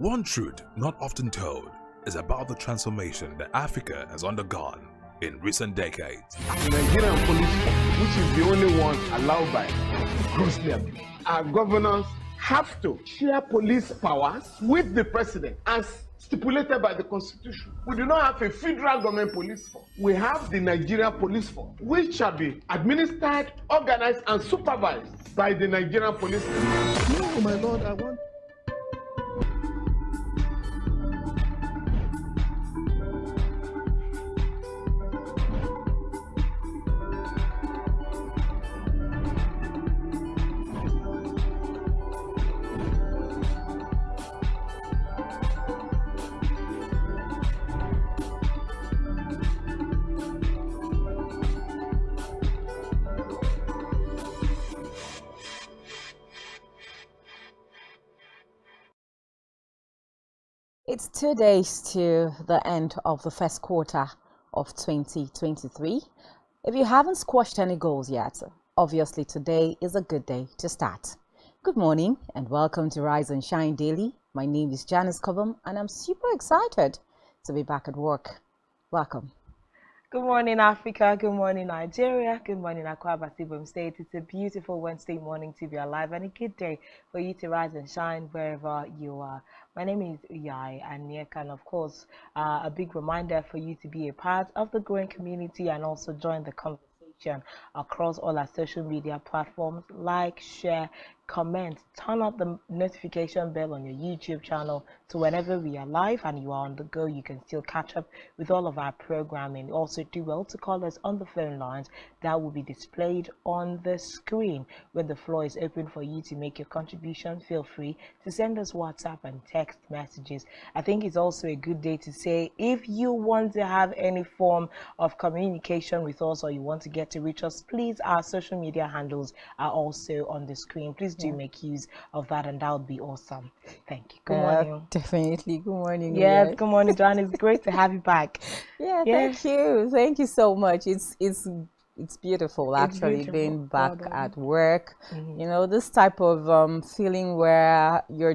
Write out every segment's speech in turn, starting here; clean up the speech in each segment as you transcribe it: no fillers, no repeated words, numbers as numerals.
One truth not often told is about the transformation that Africa has undergone in recent decades. The Nigerian police force, which is the only one allowed by grossly abused. Our governors have to share police powers with the president as stipulated by the constitution. We do not have a federal government police force. We have the Nigerian police force, which shall be administered, organized, and supervised by the Nigerian police force. No, my lord, I want. It's 2 days to the end of the first quarter of 2023. If you haven't squashed any goals yet, obviously today is a good day to start. Good morning and welcome to Rise and Shine Daily. My name is Janice Cobham and I'm super excited to be back at work. Welcome. Good morning, Africa. Good morning, Nigeria. Good morning, Akwa Ibom State. It's a beautiful Wednesday morning to be alive and a good day for you to rise and shine wherever you are. My name is Iyorcha Ayu, and of course, a big reminder for you to be a part of the growing community and also join the conversation across all our social media platforms. Like, share, comment, turn up the notification bell on your YouTube channel so whenever we are live and you are on the go, you can still catch up with all of our programming. Also do well to call us on the phone lines that will be displayed on the screen. When the floor is open for you to make your contribution, feel free to send us WhatsApp and text messages. I think it's also a good day to say if you want to have any form of communication with us or you want to get to reach us, please, our social media handles are also on the screen. Please do make use of that and that would be awesome. Thank you. Good morning. Definitely. Good morning. Yes, good morning, John. It's great to have you back. Thank you. Thank you so much. It's beautiful actually being back at work. You know, this type of feeling where your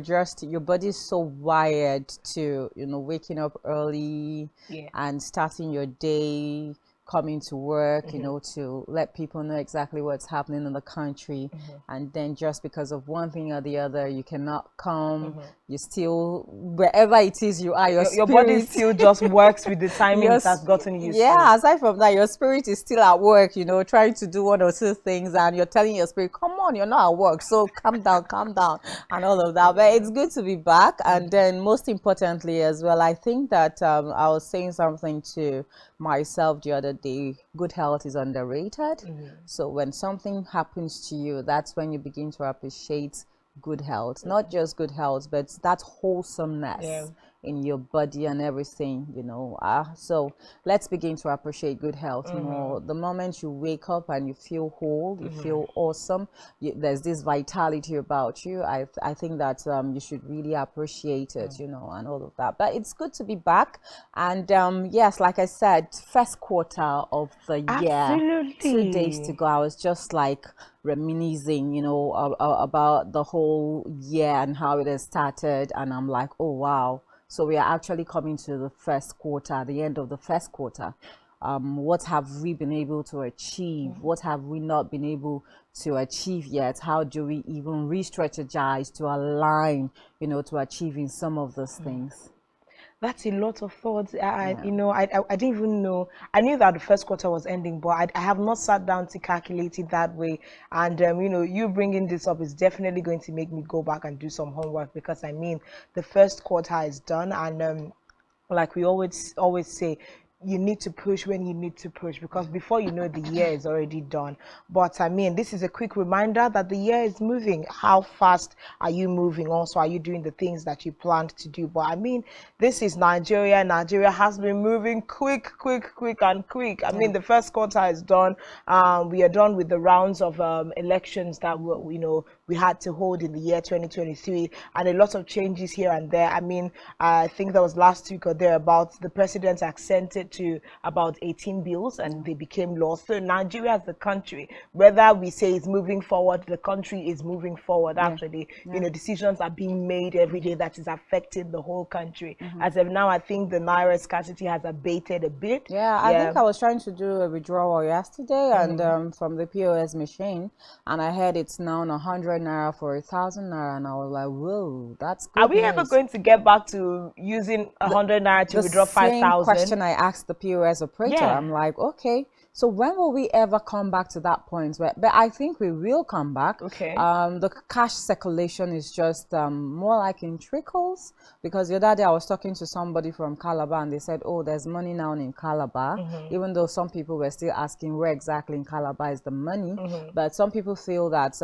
body is so wired to, you know, waking up early and starting your day, coming to work, you know, to let people know exactly what's happening in the country. And then just because of one thing or the other, you cannot come. You still, wherever it is you are, your body still just works with the timing that's gotten used to. Aside from that, your spirit is still at work, you know, trying to do one or two things, and you're telling your spirit, come on, you're not at work, so calm down, and all of that. But it's good to be back. And then most importantly as well, I think that I was saying something to myself the other day, good health is underrated. So when something happens to you, that's when you begin to appreciate good health. Not just good health, but that wholesomeness in your body and everything, you know. So let's begin to appreciate good health more. The moment you wake up and you feel whole, you feel awesome, there's this vitality about you. I think that you should really appreciate it, you know, and all of that. But it's good to be back. And yes, like I said, first quarter of the year, 2 days to go. I was just like reminiscing, you know, about the whole year and how it has started, and I'm like, oh wow. So we are actually coming to the first quarter, the end of the first quarter. What have we been able to achieve? What have we not been able to achieve yet? How do we even re-strategize to align, you know, to achieving some of those things? That's a lot of thoughts. You know, I didn't even know. I knew that the first quarter was ending, but I have not sat down to calculate it that way. And you know, you bringing this up is definitely going to make me go back and do some homework, because I mean, the first quarter is done, and like we always say, you need to push when you need to push, because before you know, the year is already done. But I mean, this is a quick reminder that the year is moving. How fast are you moving? Also, are you doing the things that you planned to do? But I mean, this is Nigeria. Nigeria has been moving quick. I mean, the first quarter is done. We are done with the rounds of elections that were, you know, we had to hold in the year 2023, and a lot of changes here and there. I mean, I think that was last week or thereabouts, the president assented to about 18 bills and they became law. So Nigeria as the country, whether we say it's moving forward, the country is moving forward actually. You know, decisions are being made every day that is affecting the whole country. As of now, I think the naira scarcity has abated a bit. I think I was trying to do a withdrawal yesterday and from the POS machine, and I heard it's now 100 naira for 1,000 naira, and I was like, whoa, that's good. Are we ever going to get back to using 100 naira to withdraw 5,000? The same question I asked the POS operator. I'm like, okay, so when will we ever come back to that point? But I think we will come back. Okay. The cash circulation is just more like in trickles, because the other day I was talking to somebody from Calabar and they said, oh, there's money now in Calabar, even though some people were still asking where exactly in Calabar is the money. But some people feel that,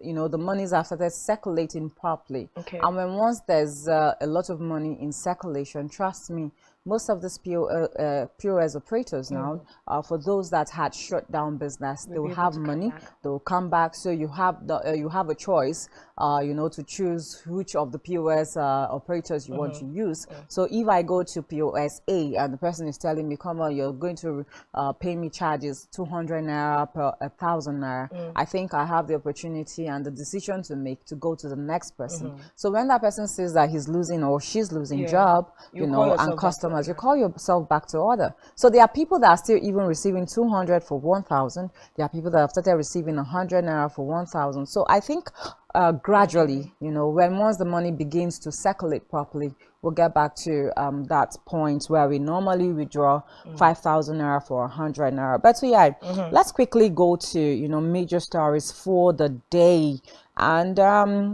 you know, the monies have started circulating properly. Okay. And when once there's a lot of money in circulation, trust me, most of these POS operators now, for those that had shut down business, they will have money, they will come back. So you have a choice, you know, to choose which of the POS operators you want to use. So if I go to POS A and the person is telling me, come on, you're going to pay me charges 200 naira per 1,000 naira, I think I have the opportunity and the decision to make to go to the next person. So when that person says that he's losing or she's losing job, you know, and customers, you call yourself back to order. So there are people that are still even receiving 200 for 1,000. There are people that have started receiving 100 naira for 1,000. So I think gradually, you know, once the money begins to circulate properly, we'll get back to that point where we normally withdraw 5,000 naira for 100 naira. But so yeah, let's quickly go to, you know, major stories for the day. And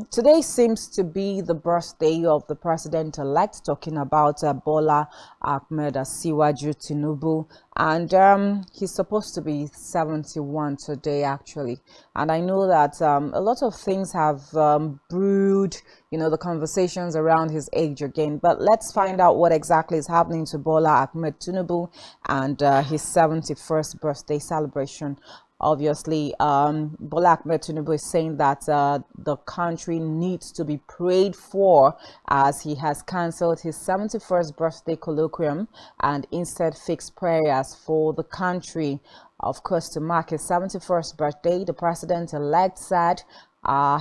today seems to be the birthday of the president-elect, talking about Bola Ahmed Asiwaju Tinubu. And he's supposed to be 71 today, actually. And I know that a lot of things have brewed, you know, the conversations around his age again. But let's find out what exactly is happening to Bola Ahmed Tinubu and his 71st birthday celebration. Obviously, Bola Ahmed Tinubu is saying that the country needs to be prayed for, as he has cancelled his 71st birthday colloquium and instead fixed prayers for the country. Of course, to mark his 71st birthday, the president-elect said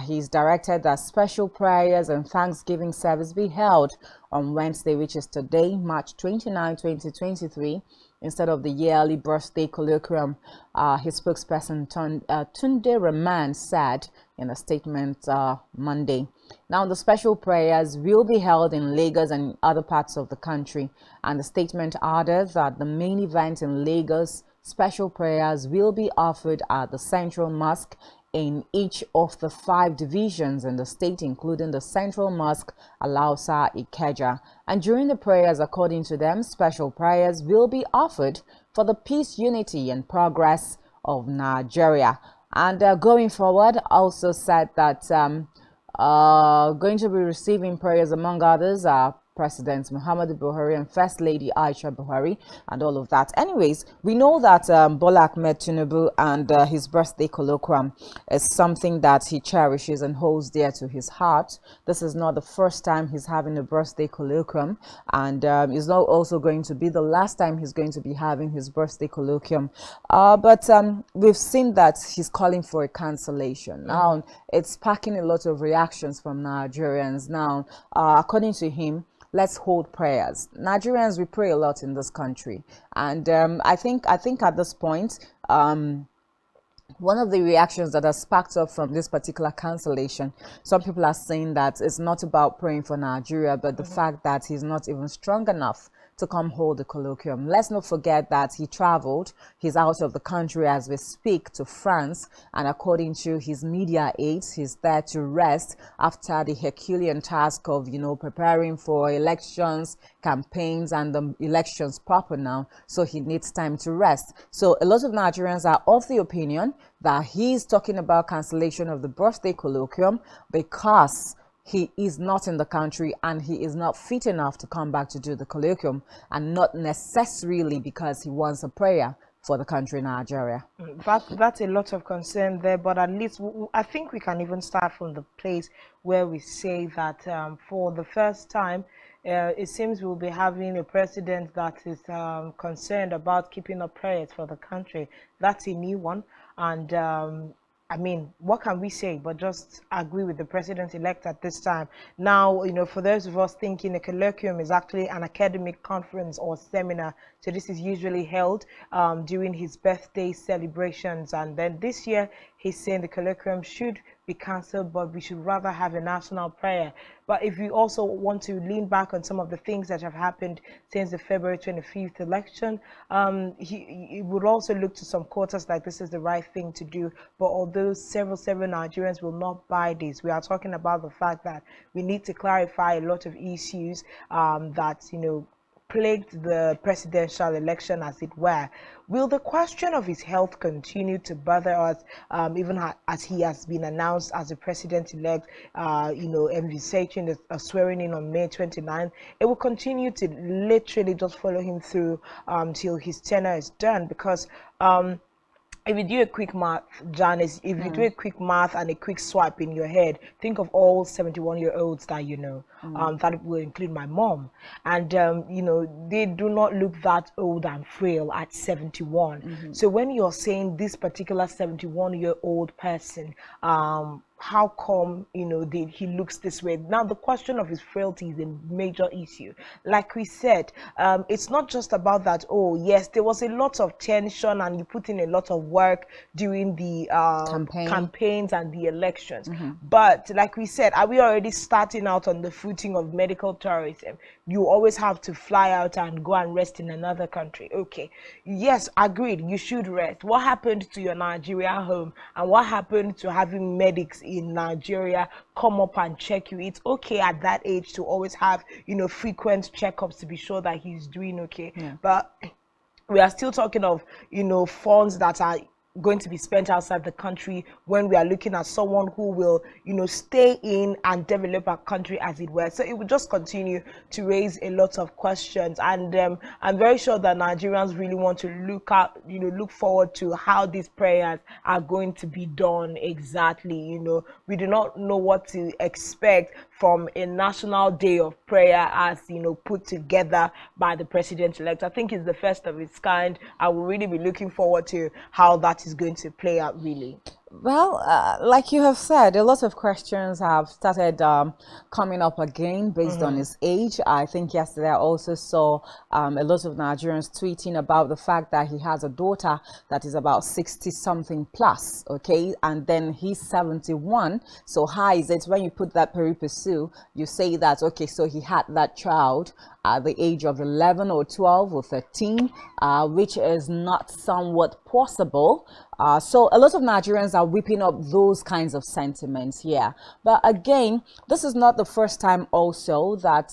he's directed that special prayers and Thanksgiving service be held on Wednesday, which is today, March 29, 2023, instead of the yearly birthday colloquium. His spokesperson Tunde Rahman said in a statement Monday. Now, the special prayers will be held in Lagos and other parts of the country, and the statement added that the main event in Lagos, special prayers will be offered at the Central Mosque in each of the 5 divisions in the state, including the Central Mosque, Alausa, Ikeja. And during the prayers, according to them, special prayers will be offered for the peace, unity, and progress of Nigeria. And going forward, also said that going to be receiving prayers, among others, President Muhammadu Buhari and First Lady Iyorcha Buhari and all of that. Anyways, we know that Bola Ahmed Tinubu and his birthday colloquium is something that he cherishes and holds dear to his heart. This is not the first time he's having a birthday colloquium, and it's not also going to be the last time he's going to be having his birthday colloquium. But we've seen that he's calling for a cancellation. Now, it's sparking a lot of reactions from Nigerians. Now, according to him, let's hold prayers. Nigerians, we pray a lot in this country, and I think at this point, one of the reactions that has sparked up from this particular cancellation, some people are saying that it's not about praying for Nigeria, but the fact that he's not even strong enough to come hold the colloquium. Let's not forget that he traveled. He's out of the country as we speak to France, and according to his media aides, he's there to rest after the Herculean task of, you know, preparing for elections, campaigns, and the elections proper now. So he needs time to rest. So a lot of Nigerians are of the opinion that he's talking about cancellation of the birthday colloquium because he is not in the country and he is not fit enough to come back to do the colloquium, and not necessarily because he wants a prayer for the country Nigeria. That's a lot of concern there, but at least I think we can even start from the place where we say that for the first time, it seems we'll be having a president that is concerned about keeping up prayers for the country. That's a new one, and I mean, what can we say but just agree with the president-elect at this time? Now, you know, for those of us thinking a colloquium is actually an academic conference or seminar, so this is usually held during his birthday celebrations, and then this year he's saying the colloquium should be cancelled, but we should rather have a national prayer. But if you also want to lean back on some of the things that have happened since the February 25th election, he would also look to some quarters like this is the right thing to do. But although several Nigerians will not buy this, we are talking about the fact that we need to clarify a lot of issues that, you know, plagued the presidential election, as it were. Will the question of his health continue to bother us, even as he has been announced as the president-elect, you know, envisaging a swearing in on May 29th? It will continue to literally just follow him through till his tenure is done, because if you do a quick math, Janice, if you do a quick math and a quick swipe in your head, think of all 71-year-olds that you know, that will include my mom. And, you know, they do not look that old and frail at 71. So when you're saying this particular 71-year-old person, how come, you know, he looks this way? Now, the question of his frailty is a major issue. Like we said, it's not just about that, oh, yes, there was a lot of tension and you put in a lot of work during the campaigns and the elections. But like we said, are we already starting out on the footing of medical tourism? You always have to fly out and go and rest in another country. Okay, yes, agreed, you should rest. What happened to your Nigeria home? And what happened to having medics in Nigeria come up and check you? It's okay at that age to always have, you know, frequent checkups to be sure that he's doing okay. But we are still talking of, you know, funds that are going to be spent outside the country when we are looking at someone who will, you know, stay in and develop our country, as it were. So it will just continue to raise a lot of questions, and I'm very sure that Nigerians really want to look forward to how these prayers are going to be done exactly. You know, we do not know what to expect from a national day of prayer, as you know, put together by the president-elect. I think it's the first of its kind. I will really be looking forward to how that is going to play out, really. Well, like you have said, a lot of questions have started coming up again based on his age. I think yesterday I also saw a lot of Nigerians tweeting about the fact that he has a daughter that is about 60-something plus, okay? And then he's 71. So how is it when you put that peri passu, you say that, okay, so he had that child at the age of 11 or 12 or 13, which is not somewhat possible. So a lot of Nigerians are whipping up those kinds of sentiments here. But again, this is not the first time also that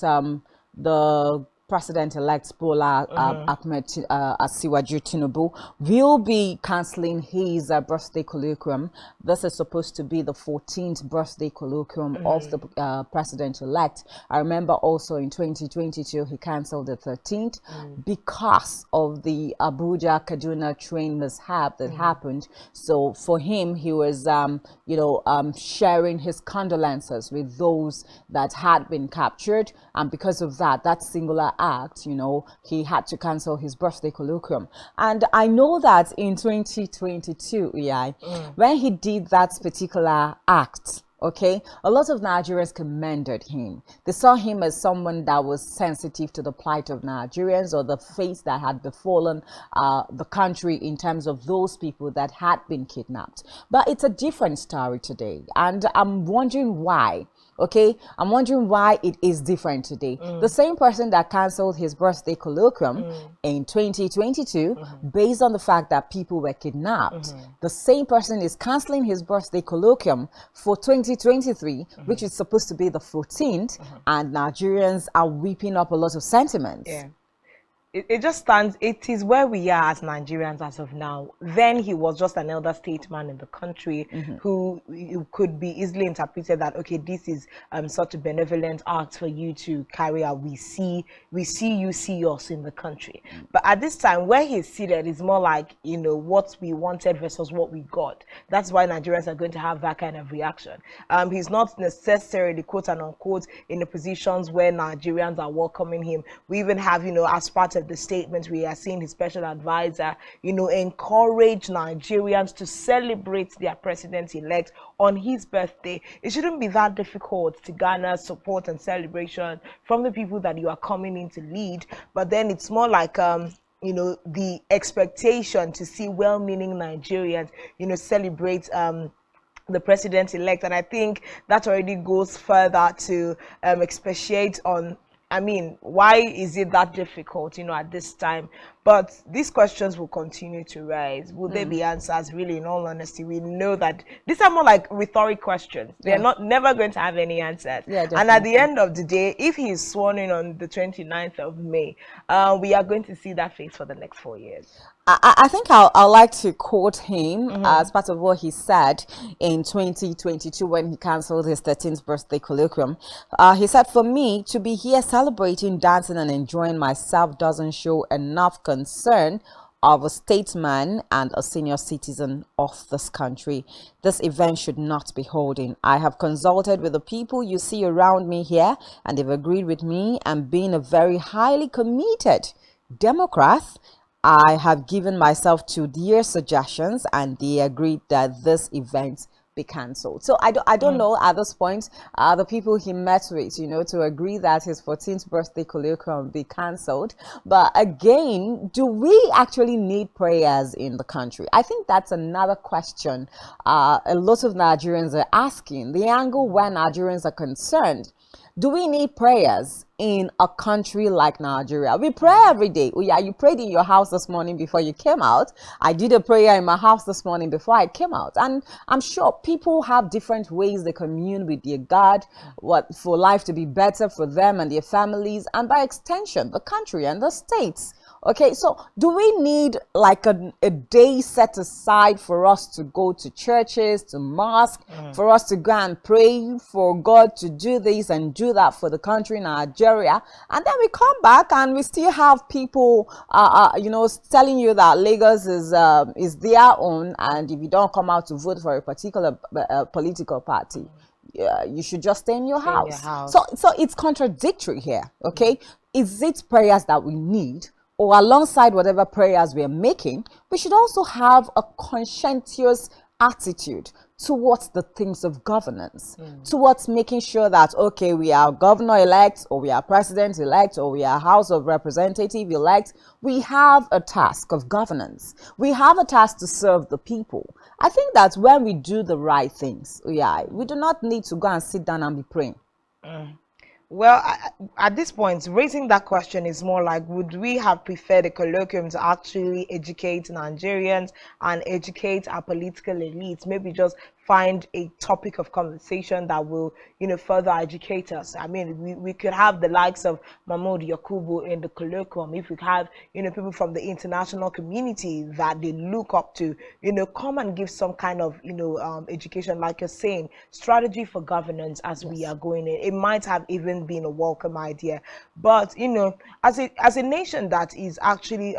the President-elect Bola Ahmed Asiwaju Tinubu will be cancelling his birthday colloquium. This is supposed to be the 14th birthday colloquium of the President-elect. I remember also in 2022 he cancelled the 13th because of the Abuja-Kaduna train mishap that happened. So for him, he was, sharing his condolences with those that had been captured, and because of that singular act, you know, he had to cancel his birthday colloquium. And I know that in 2022, when he did that particular act, okay, a lot of Nigerians commended him. They saw him as someone that was sensitive to the plight of Nigerians, or the fate that had befallen the country in terms of those people that had been kidnapped. But it's a different story today, and I'm wondering why. Okay, I'm wondering why it is different today. The same person that cancelled his birthday colloquium in 2022 based on the fact that people were kidnapped, the same person is cancelling his birthday colloquium for 2023, which is supposed to be the 14th, and Nigerians are whipping up a lot of sentiments. it just stands, it is where we are as Nigerians as of now. Then he was just an elder statesman in the country who could be easily interpreted that, okay, this is such a benevolent act for you to carry out. We see you see us in the country. But at this time, where he's seated is more like, you know, what we wanted versus what we got. That's why Nigerians are going to have that kind of reaction. He's not necessarily, quote and unquote, in the positions where Nigerians are welcoming him. We even have, you know, as part of the statement, we are seeing his special advisor, you know, encourage Nigerians to celebrate their president-elect on his birthday. It shouldn't be that difficult to garner support and celebration from the people that you are coming in to lead. But then it's more like, you know, the expectation to see well-meaning Nigerians, you know, celebrate the president-elect. And I think that already goes further to expatiate on, I mean, why is it that difficult, you know, at this time? But these questions will continue to rise. Will there be answers? Really, in all honesty, we know that these are more like rhetoric questions. They're not never going to have any answers. Yeah, and at the end of the day, if he is sworn in on the 29th of May, we are going to see that face for the next 4 years. I think I'll like to quote him as part of what he said in 2022 when he cancelled his 13th birthday colloquium. He said, "For me to be here celebrating, dancing and enjoying myself doesn't show enough concern of a statesman and a senior citizen of this country. This event should not be holding. I have consulted with the people you see around me here, and they've agreed with me, and being a very highly committed Democrat, I have given myself to their suggestions, and they agreed that this event be cancelled." So I don't know at this point the people he met with, you know, to agree that his 14th birthday colloquium be cancelled. But again, do we actually need prayers in the country? I think that's another question a lot of Nigerians are asking. The angle where Nigerians are concerned. Do we need prayers in a country like Nigeria? We pray every day. Oh yeah, you prayed in your house this morning before you came out. I did a prayer in my house this morning before I came out. And I'm sure people have different ways they commune with their God, what for life to be better for them and their families, and by extension, the country and the states. Okay, so do we need like a day set aside for us to go to churches, to mosque, for us to go and pray for God to do this and do that for the country, Nigeria, and then we come back and we still have people, you know, telling you that Lagos is their own, and if you don't come out to vote for a particular political party, you should just stay in your house. So it's contradictory here. Okay, is it prayers that we need? Or alongside whatever prayers we are making, we should also have a conscientious attitude towards the things of governance, towards making sure that, okay, we are governor-elect, or we are president-elect, or we are House of Representative-elect. We have a task of governance. We have a task to serve the people. I think that when we do the right things, we do not need to go and sit down and be praying. Well, at this point, raising that question is more like, would we have preferred a colloquium to actually educate Nigerians and educate our political elites? Maybe just find a topic of conversation that will, you know, further educate us. I mean, we could have the likes of Mahmoud Yakubu in the colloquium. If we have, you know, people from the international community that they look up to, you know, come and give some kind of, you know, education, like you're saying, strategy for governance as we are going in. It might have even been a welcome idea. But, you know, as a nation that is actually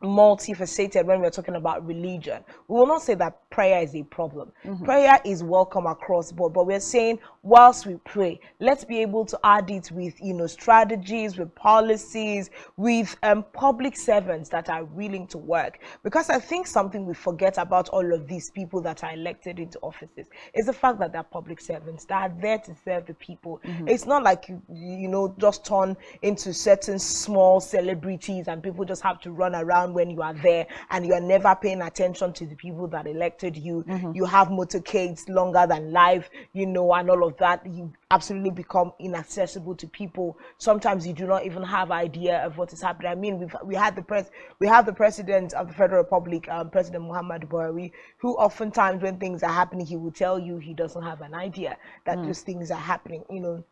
multifaceted, when we're talking about religion, we will not say that prayer is a problem. Prayer is welcome across board, but we're saying whilst we pray, let's be able to add it with, you know, strategies, with policies, with public servants that are willing to work. Because I think something we forget about all of these people that are elected into offices is the fact that they're public servants that are there to serve the people. It's not like you know, just turn into certain small celebrities and people just have to run around when you are there, and you are never paying attention to the people that elected you. You have motorcades longer than life, you know, and all of that. You absolutely become inaccessible to people. Sometimes you do not even have idea of what is happening. I mean, we have the president of the Federal Republic, President Muhammad Buhari, who oftentimes when things are happening, he will tell you he doesn't have an idea that those things are happening, you know.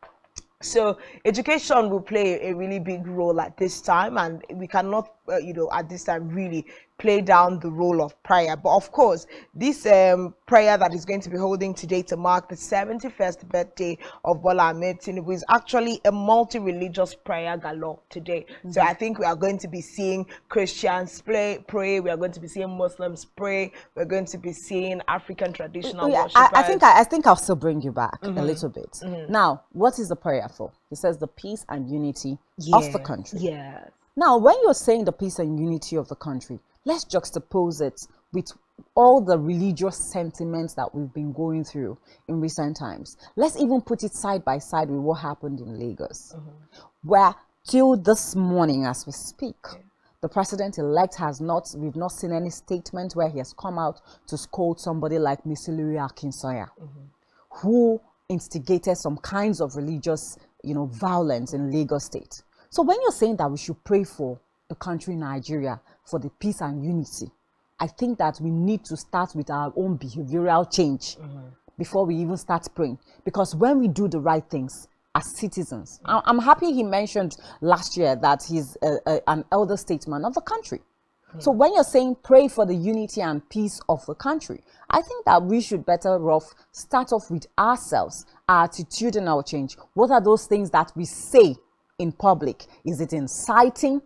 So education will play a really big role at this time, and we cannot, at this time really play down the role of prayer. But of course, this prayer that is going to be holding today to mark the 71st birthday of Bola Ahmed Tinubu is actually a multi-religious prayer galore today. So I think we are going to be seeing Christians pray, we are going to be seeing Muslims pray, we're going to be seeing African traditional worshipers. I think I'll still bring you back a little bit. Now, what is the prayer for? It says the peace and unity of the country. Yeah. Now, when you're saying the peace and unity of the country, let's juxtapose it with all the religious sentiments that we've been going through in recent times. Let's even put it side by side with what happened in Lagos, where till this morning as we speak, the president-elect we've not seen any statement where he has come out to scold somebody like Misiluri Akinsanya, who instigated some kinds of religious, violence in Lagos State. So when you're saying that we should pray for the country Nigeria, for the peace and unity, I think that we need to start with our own behavioral change before we even start praying. Because when we do the right things as citizens, I'm happy he mentioned last year that he's an elder statesman of the country. So when you're saying pray for the unity and peace of the country, I think that we should better off start off with ourselves, our attitude and our change. What are those things that we say in public? Is it inciting?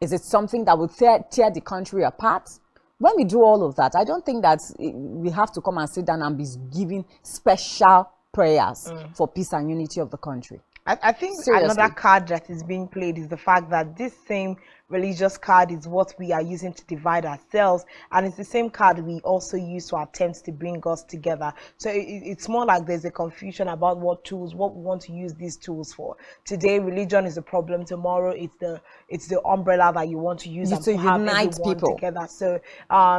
Is it something that would tear the country apart? When we do all of that, I don't think that we have to come and sit down and be giving special prayers for peace and unity of the country. I think Seriously. Another card that is being played is the fact that this same religious card is what we are using to divide ourselves, and it's the same card we also use to attempt to bring us together. So it's more like there's a confusion about what we want to use these tools for. Today, religion is a problem. Tomorrow, it's the umbrella that you want to use to unite people together. So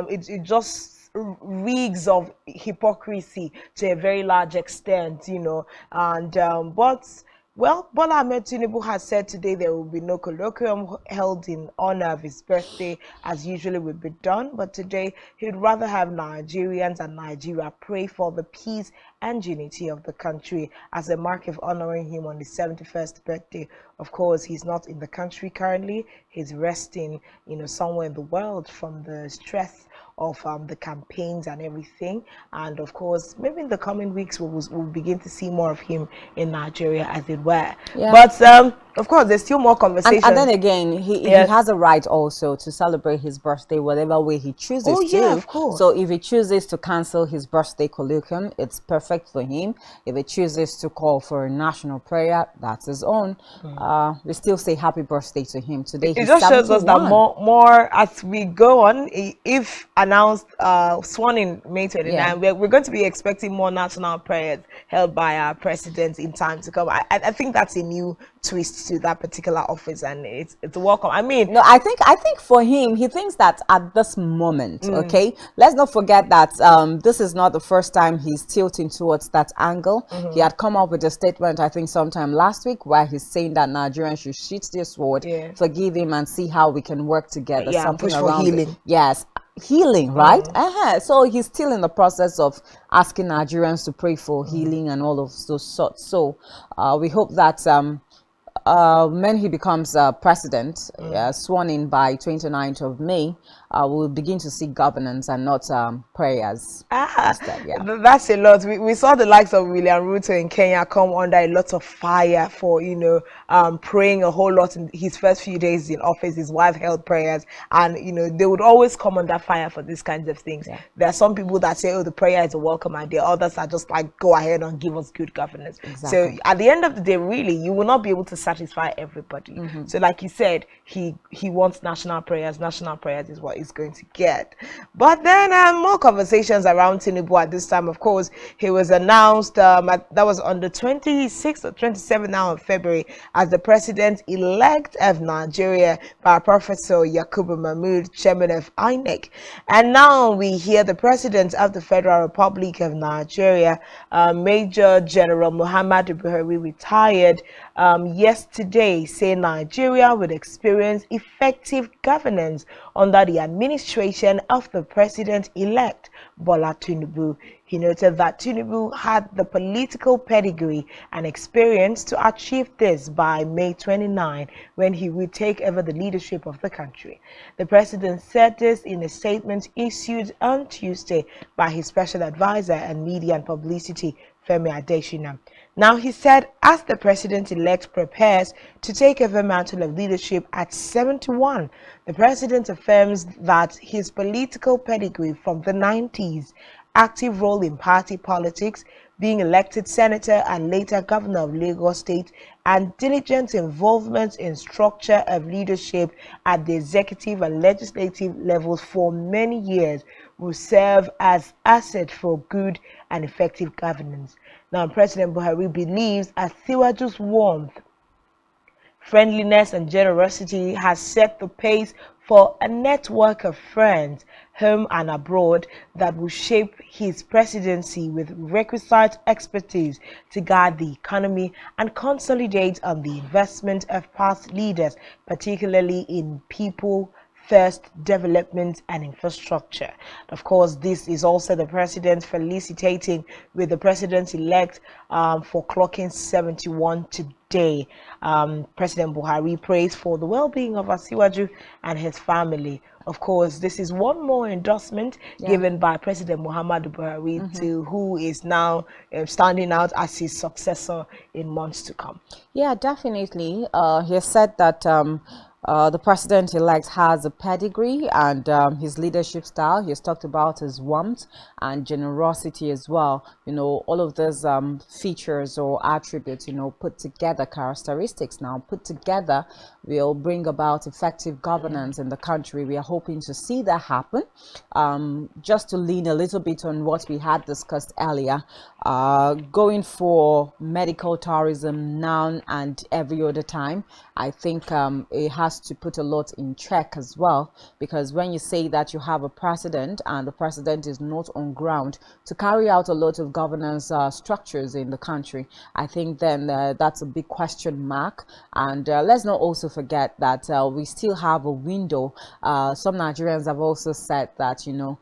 it just reeks of hypocrisy to a very large extent, and but well, Bola Ahmed Tinubu has said today there will be no colloquium held in honor of his birthday as usually would be done, but today he'd rather have Nigerians and Nigeria pray for the peace and unity of the country as a mark of honoring him on his 71st birthday. Of course, he's not in the country currently. He's resting, somewhere in the world from the stress of the campaigns and everything. And of course, maybe in the coming weeks we'll begin to see more of him in Nigeria, as it were. Yeah. But of course, there's still more conversation. And then again, he has a right also to celebrate his birthday whatever way he chooses to. Oh yeah, of course. So if he chooses to cancel his birthday colloquium, it's perfect for him. If he chooses to call for a national prayer, that's his own. We still say happy birthday to him today. It just shows us that more as we go on, if announced sworn in May 29, we're going to be expecting more national prayers held by our president in time to come. I think that's a new twist to that particular office, and it's welcome. I mean, no, I think for him, he thinks that at this moment, okay, let's not forget that this is not the first time he's tilting towards that angle. He had come up with a statement, I think sometime last week, where he's saying that Nigerians should sheath their sword, forgive him, and see how we can work together. Something push around for healing. it. Yes, healing, right? So he's still in the process of asking Nigerians to pray for healing and all of those sorts. So we hope that when he becomes president, sworn in by 29th of May, we'll begin to see governance and not prayers. Instead, that's a lot. We saw the likes of William Ruto in Kenya come under a lot of fire for praying a whole lot in his first few days in office. His wife held prayers, and they would always come under fire for these kinds of things. There are some people that say, oh, the prayer is a welcome idea. Others are just like, go ahead and give us good governance. So at the end of the day, really, you will not be able to satisfy everybody. So like you said, he wants national prayers. National prayers is what he's going to get. But then more conversations around Tinubu at this time. Of course, he was announced that was on the 26th or 27th now of February as the president-elect of Nigeria by Professor Yakubu Mahmood, chairman of INEC. And now we hear the president of the Federal Republic of Nigeria, Major General Muhammadu Buhari, retired yesterday, saying Nigeria would experience effective governance under the administration of the president-elect Bola Tinubu. He noted that Tinubu had the political pedigree and experience to achieve this by May 29, when he would take over the leadership of the country. The president said this in a statement issued on Tuesday by his special advisor and media and publicity, Femi Adesina. Now, he said, as the president-elect prepares to take over mantle of leadership at 71, the president affirms that his political pedigree from the 90s, active role in party politics, being elected senator and later governor of Lagos State, and diligent involvement in structure of leadership at the executive and legislative levels for many years will serve as asset for good and effective governance. Now, President Buhari believes Asiwaju's warmth, friendliness and generosity has set the pace for a network of friends, home and abroad, that will shape his presidency with requisite expertise to guide the economy and consolidate on the investment of past leaders, particularly in people first development and infrastructure. Of course, this is also the president felicitating with the president-elect for clocking 71 today. President Buhari prays for the well-being of Asiwaju and his family. Of course, this is one more endorsement given by President Muhammadu Buhari to who is now standing out as his successor in months to come. Yeah, definitely. He has said that the president-elect has a pedigree and his leadership style. He has talked about his warmth and generosity as well. You know, all of those features or attributes, you know, put together, characteristics now put together, will bring about effective governance in the country. We are hoping to see that happen. Just to lean a little bit on what we had discussed earlier, going for medical tourism now and every other time, I think it has to put a lot in check as well, because when you say that you have a president and the president is not on ground to carry out a lot of governance structures in the country, I think then that's a big question mark. And let's not also forget that we still have a window. Some Nigerians have also said that, you know,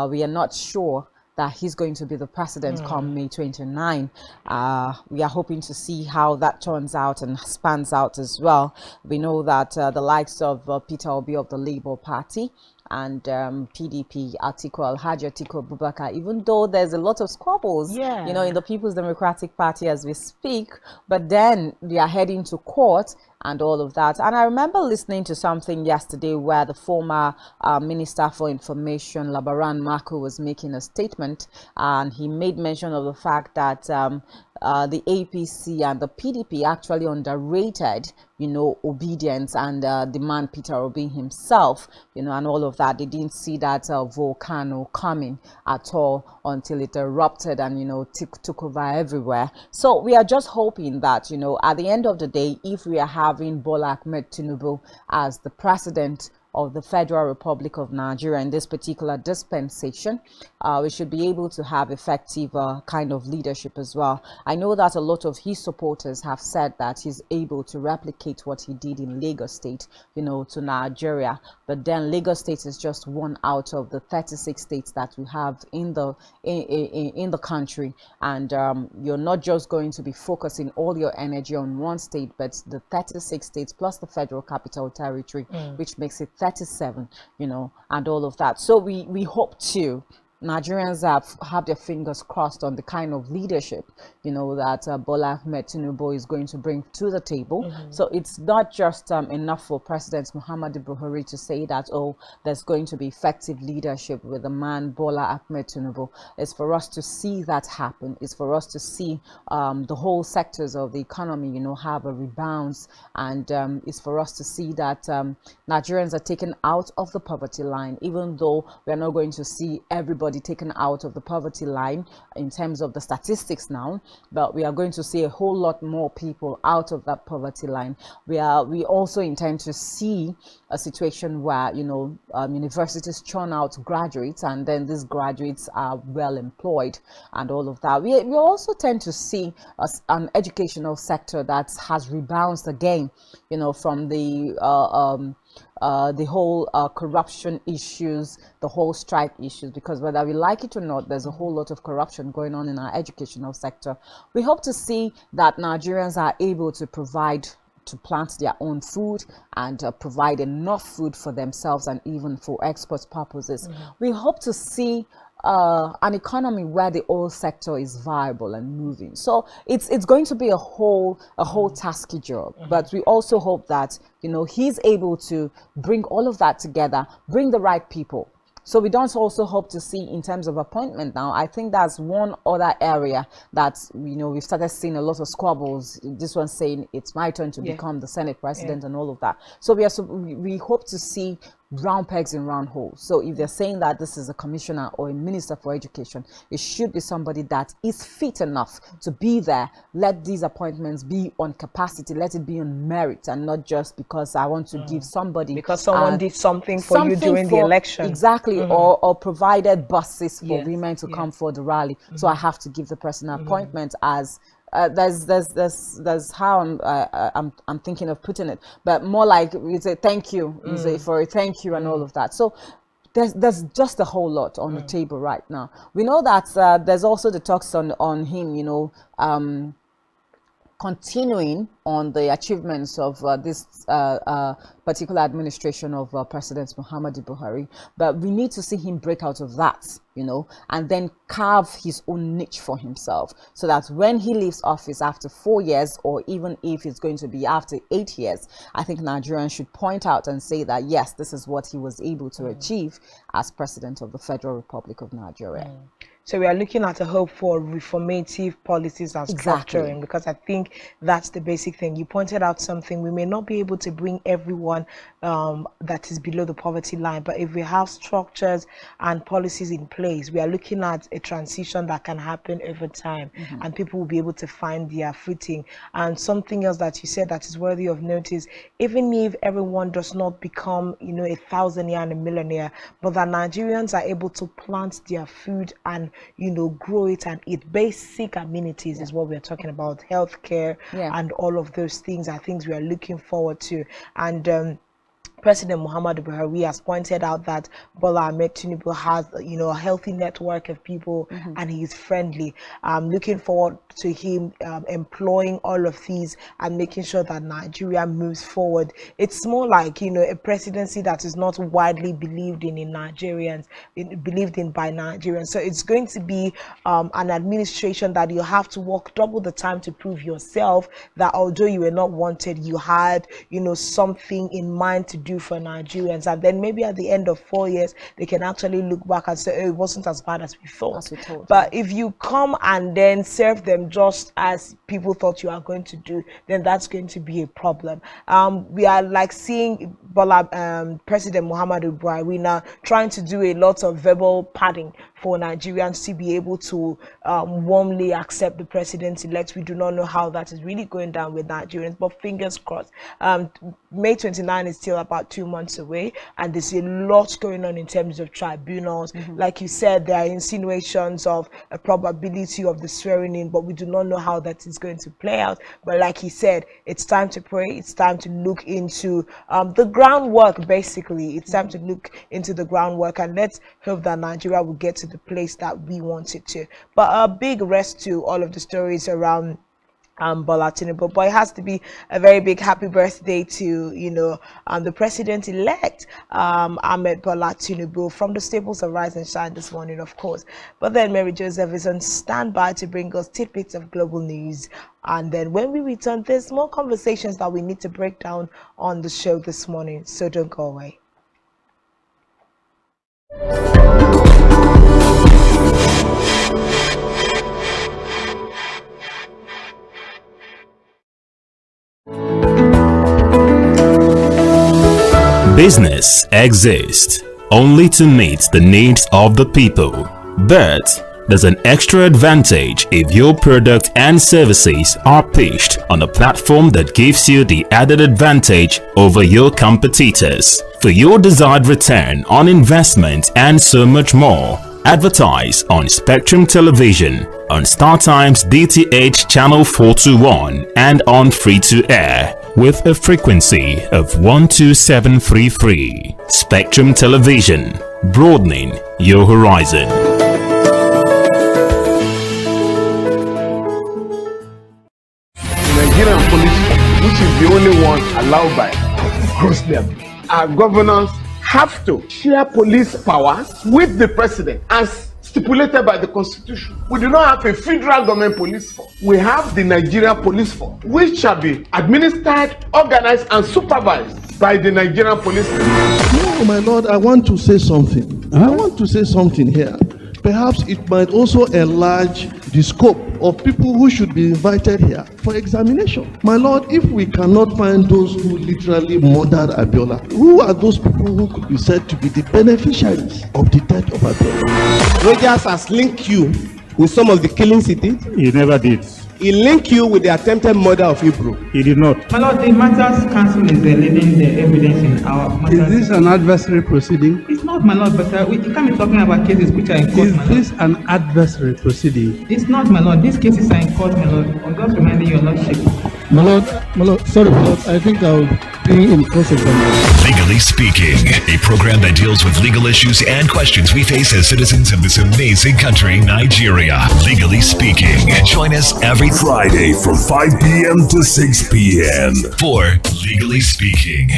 we are not sure that he's going to be the president come May 29. We are hoping to see how that turns out and spans out as well. We know that the likes of Peter Obi of the Labour Party and PDP, Alhaji Atiku Abubakar, even though there's a lot of squabbles, you know, in the People's Democratic Party as we speak, but then they are heading to court and all of that. And I remember listening to something yesterday where the former Minister for Information, Labaran Marco, was making a statement, and he made mention of the fact that the APC and the PDP actually underrated, you know, obedience and the man Peter Obi himself, you know, and all of that. They didn't see that volcano coming at all until it erupted and, you know, took over everywhere. So we are just hoping that, you know, at the end of the day, if we are having Bola Ahmed Tinubu as the president of the Federal Republic of Nigeria in this particular dispensation, we should be able to have effective kind of leadership as well. I know that a lot of his supporters have said that he's able to replicate what he did in Lagos State, you know, to Nigeria. But then Lagos State is just one out of the 36 states that we have in the country, and you're not just going to be focusing all your energy on one state, but the 36 states plus the Federal Capital Territory, which makes it 37, you know, and all of that. So we hope to Nigerians have their fingers crossed on the kind of leadership, you know, that Bola Ahmed Tinubu is going to bring to the table. So it's not just enough for President Muhammadu Buhari to say that, oh, there's going to be effective leadership with the man Bola Ahmed Tinubu. It's for us to see that happen. It's for us to see the whole sectors of the economy, you know, have a rebound, and it's for us to see that Nigerians are taken out of the poverty line, even though we are not going to see everybody taken out of the poverty line in terms of the statistics now, but we are going to see a whole lot more people out of that poverty line. We also intend to see a situation where, you know, universities churn out graduates, and then these graduates are well employed and all of that. We also tend to see an educational sector that has rebounded again, you know, from the the whole corruption issues, the whole strike issues, because whether we like it or not, there's a whole lot of corruption going on in our educational sector. We hope to see that Nigerians are able to plant their own food and provide enough food for themselves and even for export purposes. We hope to see an economy where the oil sector is viable and moving. So it's going to be a whole tasky job, but we also hope that, you know, he's able to bring all of that together, bring the right people. So we don't also hope to see in terms of appointment now. I think that's one other area that, you know, we've started seeing a lot of squabbles. This one saying it's my turn to become the Senate president and all of that. So we hope to see round pegs in round holes. So if they're saying that this is a commissioner or a minister for education, it should be somebody that is fit enough to be there. Let these appointments be on capacity, let it be on merit, and not just because I want to give somebody, because someone did something for you during the election. Exactly. Or provided buses for women to come for the rally. So I have to give the person an appointment as there's how I'm thinking of putting it, but more like we say thank you, you say for a thank you and all of that. So there's just a whole lot on the table right now. We know that there's also the talks on him, you know, continuing on the achievements of this particular administration of President Muhammadu Buhari, but we need to see him break out of that, you know, and then carve his own niche for himself, so that when he leaves office after 4 years, or even if it's going to be after 8 years, I think Nigerians should point out and say that yes, this is what he was able to achieve as President of the Federal Republic of Nigeria. So we are looking at a hope for reformative policies and structuring, because I think that's the basic thing. You pointed out something. We may not be able to bring everyone that is below the poverty line, but if we have structures and policies in place, we are looking at a transition that can happen over time, and people will be able to find their footing. And something else that you said that is worthy of notice, even if everyone does not become, you know, a thousandaire and a millionaire, but that Nigerians are able to plant their food and, you know, grow it and eat. Basic amenities is what we're talking about. Healthcare and all of those things are things we are looking forward to. And President Muhammadu Buhari has pointed out that Bola Ahmed Tinubu has, you know, a healthy network of people, and he's friendly. I'm looking forward to him employing all of these and making sure that Nigeria moves forward. It's more like, you know, a presidency that is not widely believed in Nigerians, believed in by Nigerians. So it's going to be an administration that you have to work double the time to prove yourself that although you were not wanted, you had, you know, something in mind to do for Nigerians, and then maybe at the end of 4 years they can actually look back and say, oh, it wasn't as bad as we thought. But if you come and then serve them just as people thought you are going to do, then that's going to be a problem. We are like seeing President Muhammadu Buhari now trying to do a lot of verbal padding for Nigerians to be able to warmly accept the president-elect. We do not know how that is really going down with Nigerians, but fingers crossed. May 29 is still about 2 months away, and there's a lot going on in terms of tribunals. Like you said, there are insinuations of a probability of the swearing in, but we do not know how that is going to play out. But like he said, it's time to pray. It's time to look into the groundwork, basically. It's time to look into the groundwork, and let's hope that Nigeria will get to the place that we want it to. But a big rest to all of the stories around Bola Tinubu, but it has to be a very big happy birthday to, you know, the president-elect Ahmed Bola Tinubu from the staples of Rise and Shine this morning, of course. But then Mary Joseph is on standby to bring us tidbits of global news, and then when we return, there's more conversations that we need to break down on the show this morning, so don't go away. Business exists only to meet the needs of the people, but there's an extra advantage if your product and services are pitched on a platform that gives you the added advantage over your competitors. For your desired return on investment and so much more, advertise on Spectrum Television, on StarTimes DTH Channel 421, and on free-to-air. with a frequency of 12733. Spectrum Television, broadening your horizon. Nigerian police, which is the only one allowed by grossly abused. Our governors have to share police powers with the president as stipulated by the constitution. We do not have a federal government police force. We have the Nigeria Police Force, which shall be administered, organized, and supervised by the Nigerian police. No, my lord, I want to say something. I want to say something here. Perhaps it might also enlarge the scope of people who should be invited here for examination. My lord, if we cannot find those who literally murdered Abiola, who are those people who could be said to be the beneficiaries of the death of Abiola? Rogers has linked you with some of the killings he did. He never did. He linked you with the attempted murder of Hebrew. He did not. My lord, the matters council is leading the evidence in our matters. Is this an adversary proceeding? It's not, my lord, but we can't be talking about cases which are in court, Is my this lord. an adversary proceeding? It's not, my lord. These cases are in court, my lord. I'm just reminding your lordship. My lord, sorry, my lord, I think I'll be in cross-examination. Legally Speaking, a program that deals with legal issues and questions we face as citizens of this amazing country, Nigeria. Legally Speaking. Join us every Friday from 5 p.m. to 6 p.m. for Legally Speaking.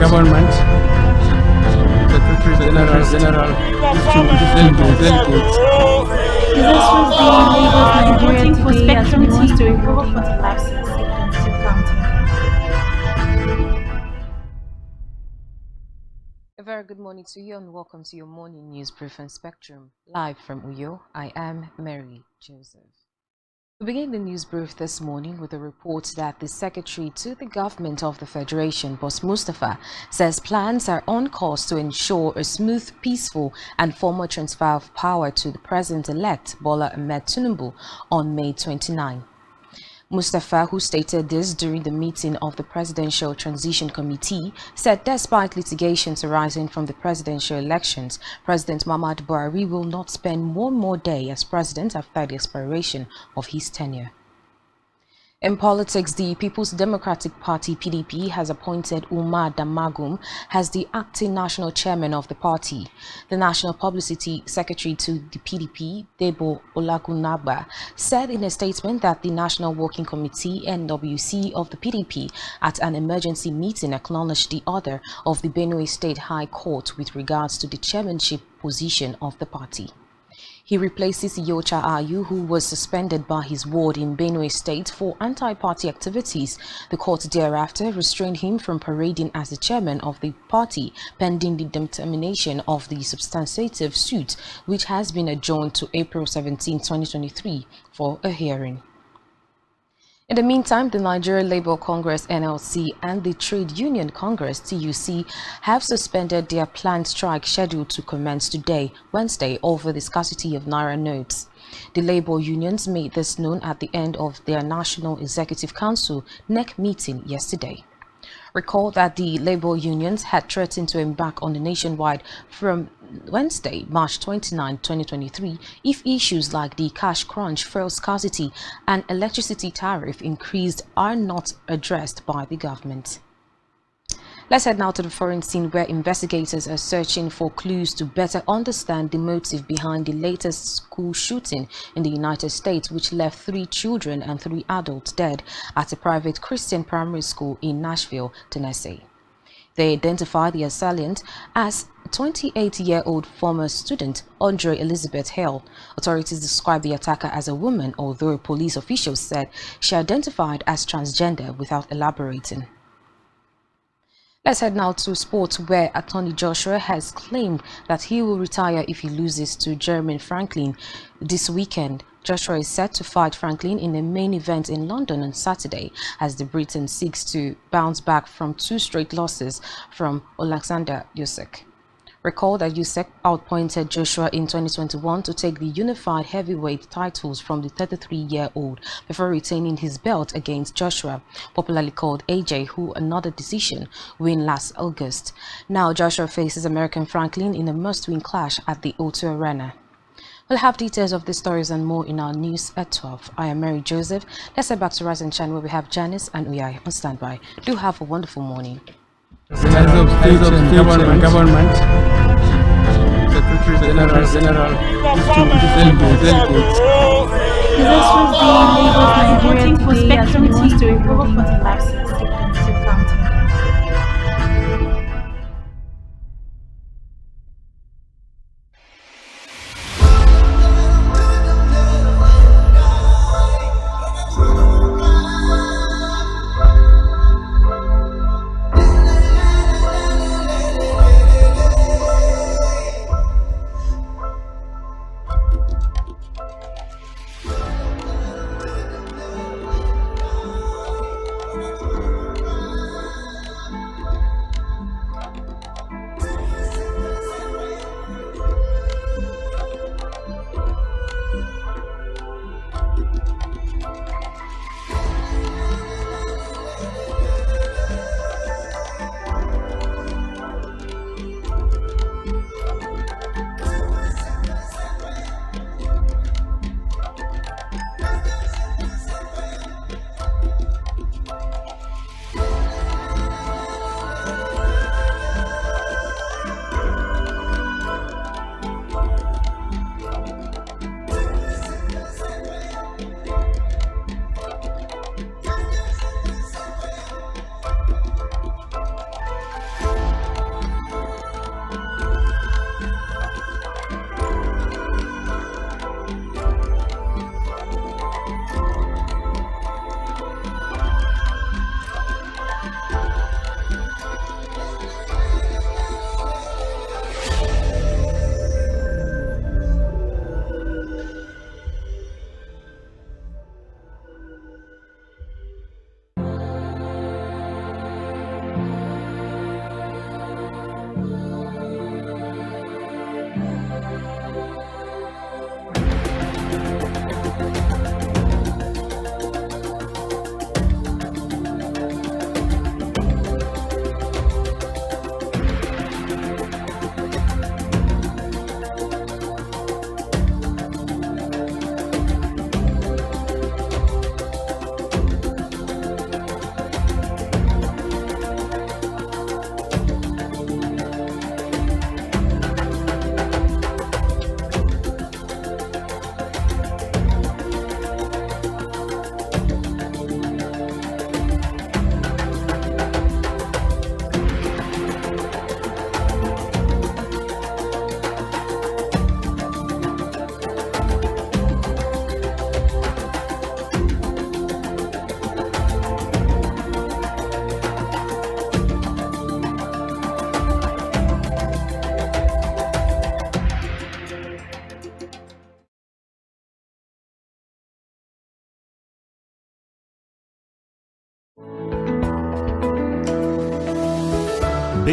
government, Secretary General, delegates. Voting for Spectrum TV to improve 45 seats in counting. A very good morning to you and welcome to your morning news brief on Spectrum. Live from Uyo, I am Mary Joseph. We begin the news brief this morning with a report that the Secretary to the Government of the Federation, Boss Mustafa, says plans are on course to ensure a smooth, peaceful and formal transfer of power to the President-elect Bola Ahmed Tinubu on May 29. Mustafa, who stated this during the meeting of the Presidential Transition Committee, said despite litigations arising from the presidential elections, President Muhammadu Buhari will not spend one more day as president after the expiration of his tenure. In politics, the People's Democratic Party (PDP) has appointed Umar Damagum as the acting national chairman of the party. The National Publicity Secretary to the PDP, Debo Olagunagba, said in a statement that the National Working Committee (NWC) of the PDP at an emergency meeting acknowledged the order of the Benue State High Court with regards to the chairmanship position of the party. He replaces Iyorcha Ayu, who was suspended by his ward in Benue State for anti-party activities. The court thereafter restrained him from parading as the chairman of the party, pending the determination of the substantive suit, which has been adjourned to April 17, 2023, for a hearing. In the meantime, the Nigeria Labour Congress (NLC) and the Trade Union Congress (TUC) have suspended their planned strike scheduled to commence today, Wednesday, over the scarcity of Naira notes. The labour unions made this known at the end of their National Executive Council (NEC) meeting yesterday. Recall that the labour unions had threatened to embark on the nationwide from Wednesday, March 29, 2023, if issues like the cash crunch, fuel scarcity, and electricity tariff increased are not addressed by the government. Let's head now to the foreign scene, where investigators are searching for clues to better understand the motive behind the latest school shooting in the United States, which left 3 children and 3 adults dead at a private Christian primary school in Nashville, Tennessee. They identified the assailant as 28-year-old former student Andre Elizabeth Hale. Authorities described the attacker as a woman, although police officials said she identified as transgender without elaborating. Let's head now to sports, where attorney Joshua has claimed that he will retire if he loses to Jeremy Franklin this weekend. Joshua is set to fight Franklin in the main event in London on Saturday as the Briton seeks to bounce back from 2 straight losses from Alexander Usyk. Recall that Usyk outpointed Joshua in 2021 to take the unified heavyweight titles from the 33-year-old before retaining his belt against Joshua, popularly called AJ, who another decision win last August. Now Joshua faces American Franklin in a must-win clash at the O2 Arena. We'll have details of these stories and more in our news at 12. I am Mary Joseph. Let's head back to Rising Channel, where we have Janice and Uyai on standby. Do have a wonderful morning. Government, Secretary General, This was the Lagos Nigeria for Spectrum TV to improve 45 seconds to counting.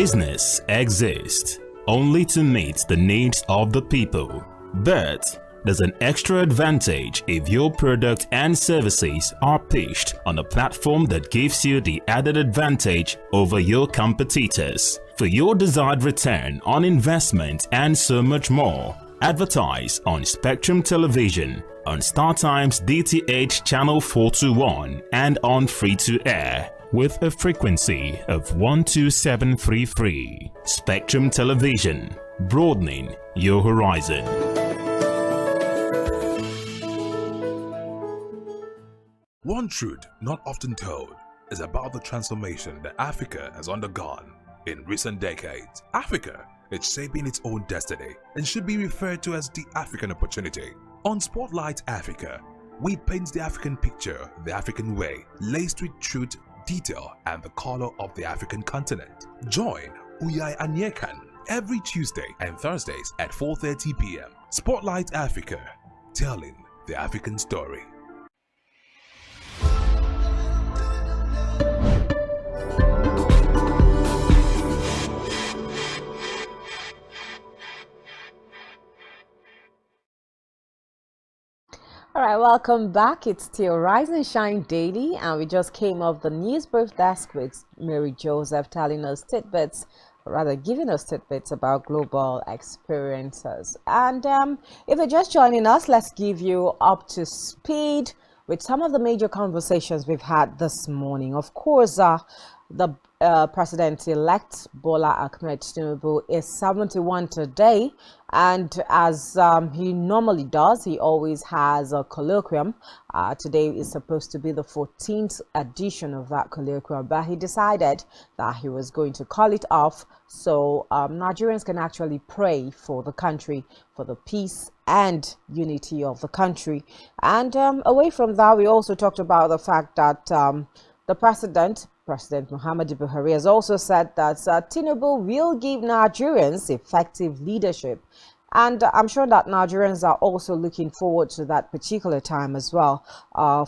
Business exists only to meet the needs of the people, but there's an extra advantage if your product and services are pitched on a platform that gives you the added advantage over your competitors. For your desired return on investment and so much more, advertise on Spectrum Television, on StarTime's DTH Channel 421 and on free-to-air with a frequency of 12733. Spectrum Television, broadening your horizon. One truth not often told is about the transformation that Africa has undergone in recent decades. Africa is shaping its own destiny and should be referred to as the African opportunity. On Spotlight Africa, we paint the African picture the African way, laced with truth, detail, and the color of the African continent. Join Uyai Anyekan every Tuesday and Thursdays at 4:30 p.m. Spotlight Africa, telling the African story. All right, welcome back. It's still Rise and Shine Daily, and we just came off the news brief desk with Mary Joseph telling us tidbits, or rather giving us tidbits about global experiences. And if you're just joining us, let's give you up to speed with some of the major conversations we've had this morning. Of course, the President-elect Bola Ahmed Tinubu is 71 today, and as he normally does, he always has a colloquium. Today is supposed to be the 14th edition of that colloquium, but he decided that he was going to call it off so Nigerians can actually pray for the country, for the peace and unity of the country. And away from that, we also talked about the fact that the President Muhammadu Buhari has also said that Tinubu will give Nigerians effective leadership. And I'm sure that Nigerians are also looking forward to that particular time as well.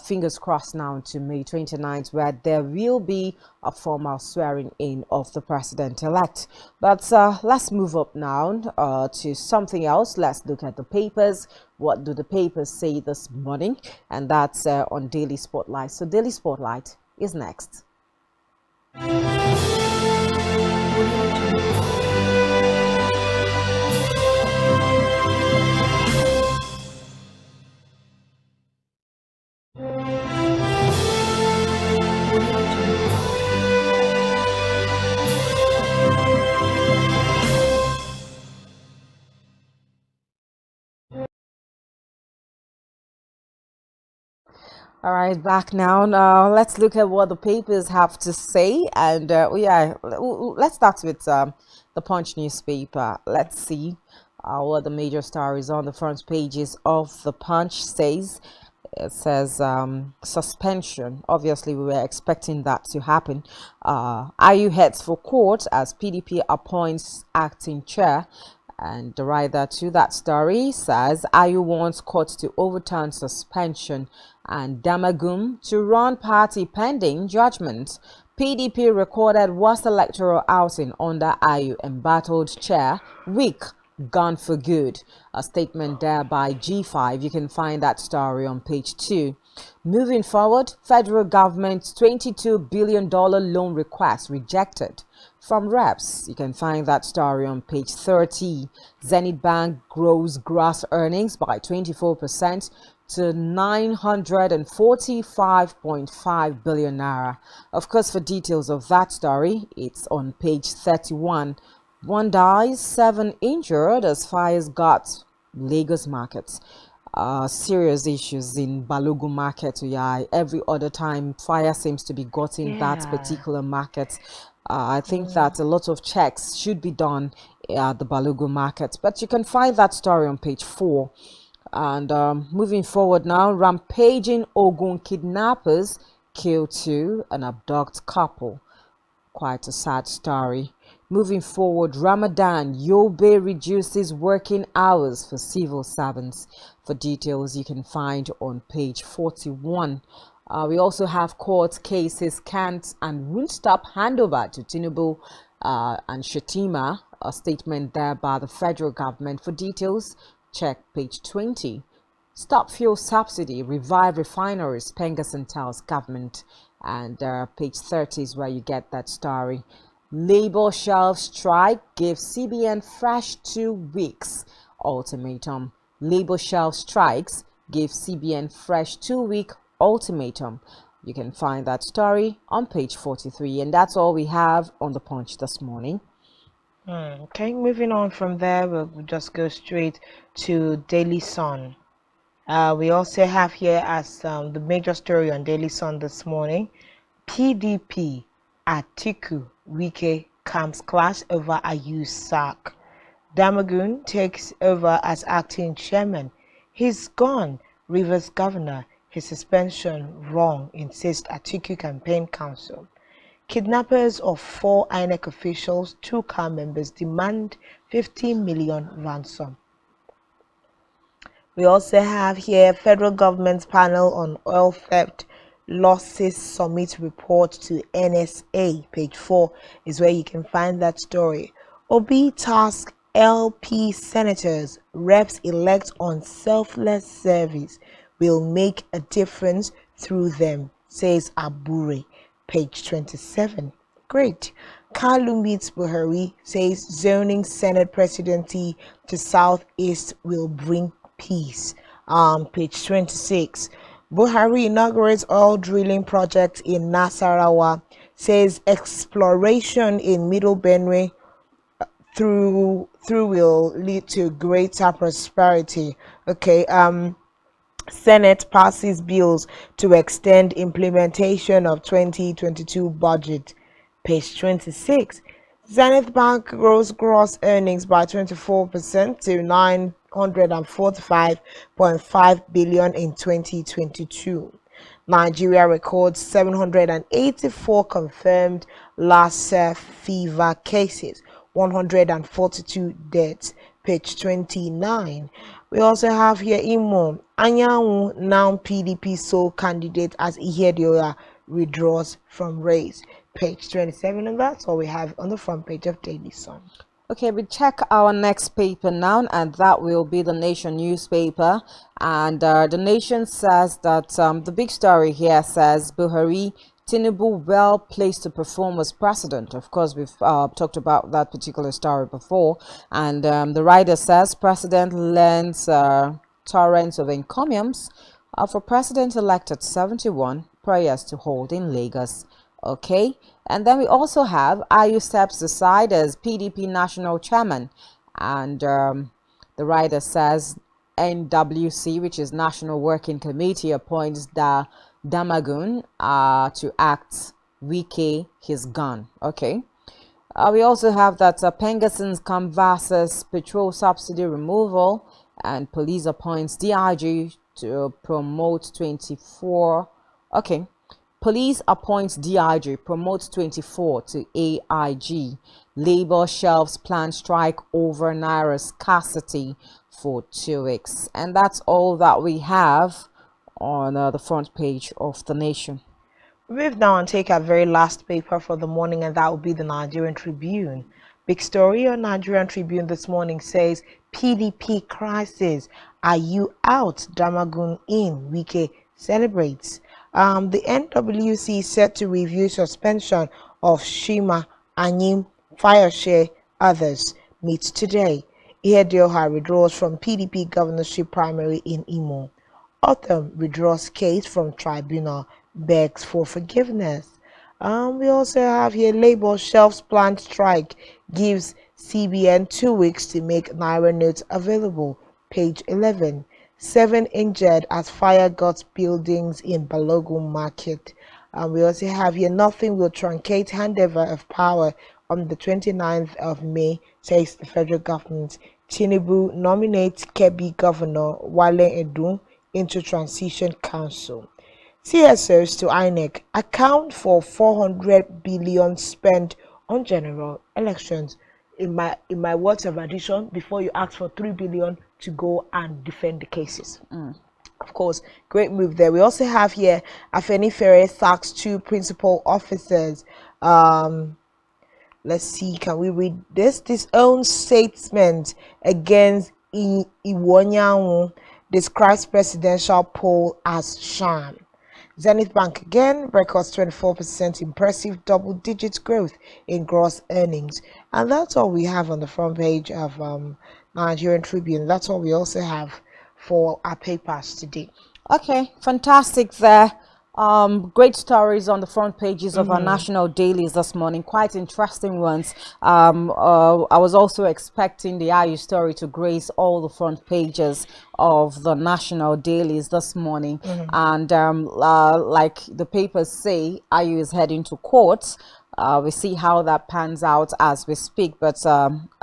Fingers crossed now to May 29th, where there will be a formal swearing in of the president-elect. But let's move up now to something else. Let's look at the papers. What do the papers say this morning? And that's on Daily Spotlight. So Daily Spotlight is next. All right, back now. Let's look at what the papers have to say. And let's start with the Punch newspaper. Let's see what the major stories on the front pages of the Punch says. It says suspension. Obviously, we were expecting that to happen. Ayu heads for court as PDP appoints acting chair. And the writer to that story says Ayu wants court to overturn suspension and Damagum to run party pending judgment. PDP recorded worst electoral outing under Ayu embattled chair, weak, gone for good. A statement there by G5. You can find that story on page 2. Moving forward, federal government's $22 billion loan request rejected. From reps, you can find that story on page 30. Zenith Bank grows gross earnings by 24% to 945.5 billion naira. Of course, for details of that story, it's on page 31. 1 dies, 7 injured as fires got Lagos markets. Serious issues in Balogun market. Every other time fire seems to be got in that particular market. I think that a lot of checks should be done at the Balogun market, but you can find that story on page 4. And moving forward now, rampaging Ogun kidnappers kill 2 and abduct couple. Quite a sad story. Moving forward, Ramadan, Yobe reduces working hours for civil servants. For details, you can find on page 41. We also have court cases can't and won't stop handover to Tinubu and Shetima, a statement there by the federal government. For details, check page 20. Stop fuel subsidy, revive refineries, Pengasson tells government. And page 30 is where you get that story. Labor shelf strike gives CBN fresh 2 weeks ultimatum. Labor shelf strikes give CBN fresh 2-week ultimatum. You can find that story on page 43. And that's all we have on the Punch this morning. Okay, moving on from there, we'll just go straight to Daily Sun. We also have here as the major story on Daily Sun this morning, PDP, Atiku, Wike camps clash over Ayu's sack. Damagun takes over as acting chairman. He's gone. Rivers governor, his suspension wrong, insists Atiku campaign council. Kidnappers of 4 INEC officials, 2 car members demand 15 million ransom. We also have here federal government panel on oil theft losses summit report to NSA. Page 4 is where you can find that story. Obi task LP senators, reps elect on selfless service will make a difference through them, says Abure. Page 27. Great. Kalu meets Buhari, says zoning Senate presidency to Southeast will bring peace. Page 26. Buhari inaugurates oil drilling project in Nasarawa, says exploration in Middle Benue through will lead to greater prosperity. Okay, Senate passes bills to extend implementation of 2022 budget. Page 26. Zenith Bank grows gross earnings by 24% to 945.5 billion in 2022. Nigeria records 784 confirmed Lassa fever cases, 142 deaths. Page 29. We also have here Imo Anyanwu, now PDP sole candidate as Iyorcha withdraws from race. Page 27, and that's all we have on the front page of Daily Sun. Okay, we check our next paper now, and that will be the Nation newspaper. And the Nation says that the big story here says Buhari Tinubu well placed to perform as president. Of course, we've talked about that particular story before. And the writer says President lends torrents of encomiums for President-elect at 71, prayers to hold in Lagos. Okay, and then we also have Ayu steps aside as PDP national chairman, and the writer says NWC, which is National Working Committee, appoints Damagun to act. Wike his gun. Okay, we also have that Pengasson's canvasses petrol subsidy removal, and police appoints DIG to promote 24. Okay. Police appoints DIG, promotes 24 to AIG. Labor shelves plan strike over Naira scarcity for 2 weeks. And that's all that we have on the front page of the Nation. Move now and take our very last paper for the morning, and that will be the Nigerian Tribune. Big story on Nigerian Tribune this morning says PDP crisis. Are you out? Damagun in. Wike celebrates. The NWC is set to review suspension of Shima, Anyim, Fireshare, others. Meets today. Iyorcha withdraws from PDP governorship primary in Imo. Otham withdraws case from tribunal, begs for forgiveness. We also have here Labour shelves planned strike, gives CBN 2 weeks to make Naira notes available. Page 11. 7 injured as fire got buildings in Balogun Market. We also have here nothing will truncate handover of power on the 29th of May, says the federal government. Tinubu nominates Kebbi Governor Wale Edun into Transition Council. CSOs to INEC account for 400 billion spent on general elections. In my words of addition, before you ask for 3 billion to go and defend the cases. Of course, great move there. We also have here Afenifere sacks 2 principal officers. Let's see, can we read this? This own statement against Iyorcha describes presidential poll as sham. Zenith Bank again records 24% impressive double-digit growth in gross earnings. And that's all we have on the front page of Nigerian Tribune. That's all we also have for our papers today. Okay, fantastic there. Great stories on the front pages of our national dailies this morning. Quite interesting ones. I was also expecting the Ayu story to grace all the front pages of the national dailies this morning. And like the papers say, Ayu is heading to court. We see how that pans out as we speak. But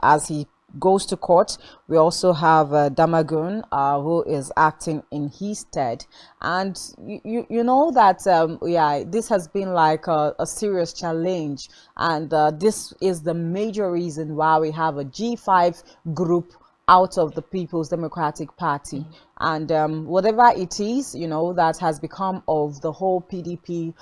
as he goes to court, we also have Damagun, who is acting in his stead. And you know that yeah, this has been like a serious challenge, and this is the major reason why we have a G5 group out of the People's Democratic Party. And whatever it is, you know, that has become of the whole PDP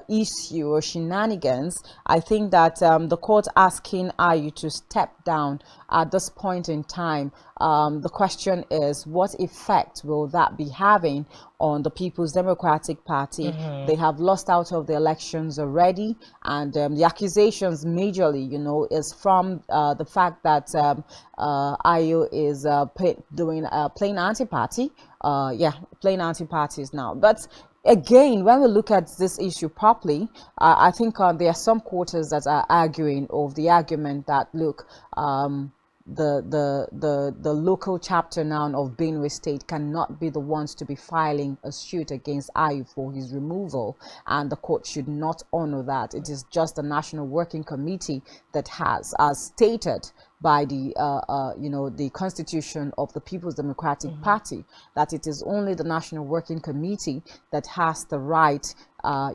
issue or shenanigans, I think that the court asking Ayu to step down at this point in time, the question is, what effect will that be having on the People's Democratic Party? They have lost out of the elections already, and the accusations majorly, you know, is from the fact that Ayu is playing anti-party. Yeah, playing anti-parties now. But again, when we look at this issue properly, I think there are some quarters that are arguing of the argument that, look, the local chapter now of Benue State cannot be the ones to be filing a suit against Ayu for his removal, and the court should not honor that. It is just the National Working Committee that has, as stated by the you know, the Constitution of the People's Democratic Party, that it is only the National Working Committee that has the right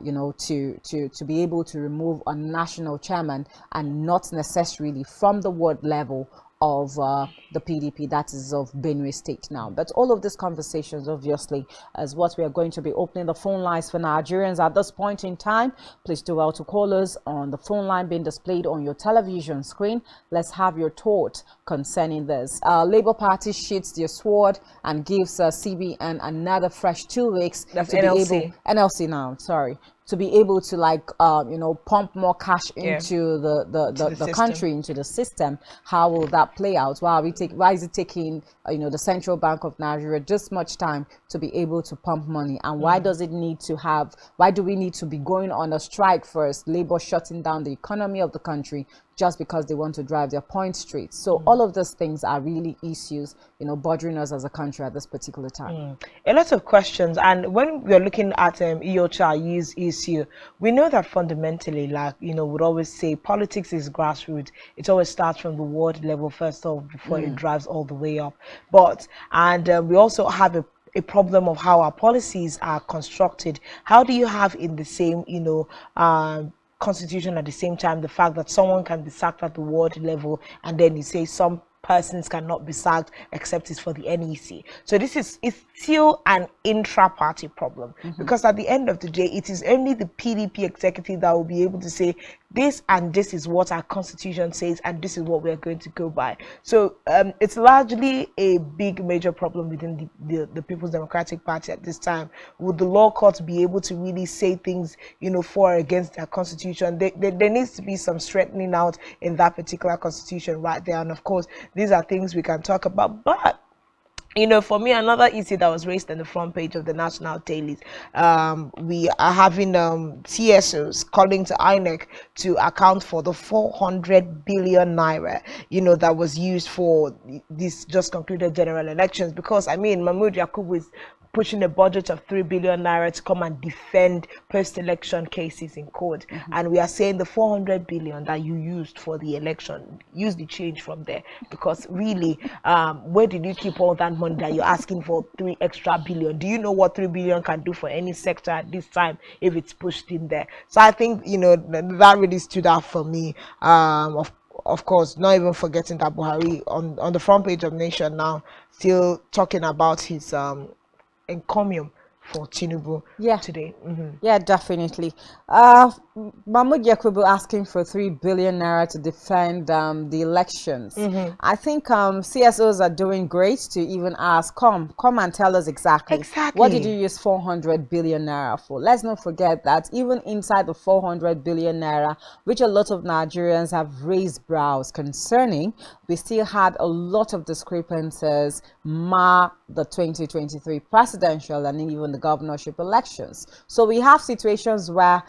you know, to be able to remove a national chairman, and not necessarily from the ward level of the PDP, that is of Benue State now. But all of these conversations obviously is what we are going to be opening the phone lines for Nigerians at this point in time. Please do well to call us on the phone line being displayed on your television screen. Let's have your thought concerning this. Labour Party sheets their sword and gives CBN another fresh 2 weeks. That's to NLC. be able, NLC now, sorry, to be able to, like, you know, pump more cash into the country, into the system. How will that play out? Why is it taking you know, the Central Bank of Nigeria this much time to be able to pump money? And why does it need to have, why do we need to be going on a strike first, Labour shutting down the economy of the country just because they want to drive their point straight? So all of those things are really issues, you know, bothering us as a country at this particular time. A lot of questions, and when we're looking at Iyorcha Ayu's issue, we know that fundamentally, like, you know, we'd always say politics is grassroots. It always starts from the ward level first off before it drives all the way up. But we also have a problem of how our policies are constructed. How do you have in the same, you know, constitution at the same time the fact that someone can be sacked at the ward level, and then you say some persons cannot be sacked except it's for the NEC? So this is still an intra-party problem, because at the end of the day, it is only the PDP executive that will be able to say this and this is what our constitution says and this is what we are going to go by. So it's largely a big major problem within the People's Democratic Party at this time. Would the law courts be able to really say things, you know, for or against their constitution? There needs to be some straightening out in that particular constitution right there. And of course, these are things we can talk about. But you know, for me, another issue that was raised on the front page of the national dailies, we are having CSOs calling to INEC to account for the 400 billion naira, you know, that was used for this just concluded general elections. Because, I mean, Mahmoud Yakubu is pushing a budget of 3 billion naira to come and defend post-election cases in court. And we are saying the 400 billion that you used for the election, use the change from there. Because really, where did you keep all that money that you're asking for 3 extra billion? Do you know what 3 billion can do for any sector at this time if it's pushed in there? So I think, you know, that really stood out for me. Of course, not even forgetting that Buhari on the front page of Nation now still talking about his encomium for Tinubu today. Yeah, definitely. Mahmoud Yakubu asking for 3 billion naira to defend the elections. I think CSOs are doing great to even ask, come and tell us exactly. What did you use 400 billion naira for? Let's not forget that even inside the 400 billion naira, which a lot of Nigerians have raised brows concerning, we still had a lot of discrepancies the 2023 presidential and even the governorship elections. So we have situations where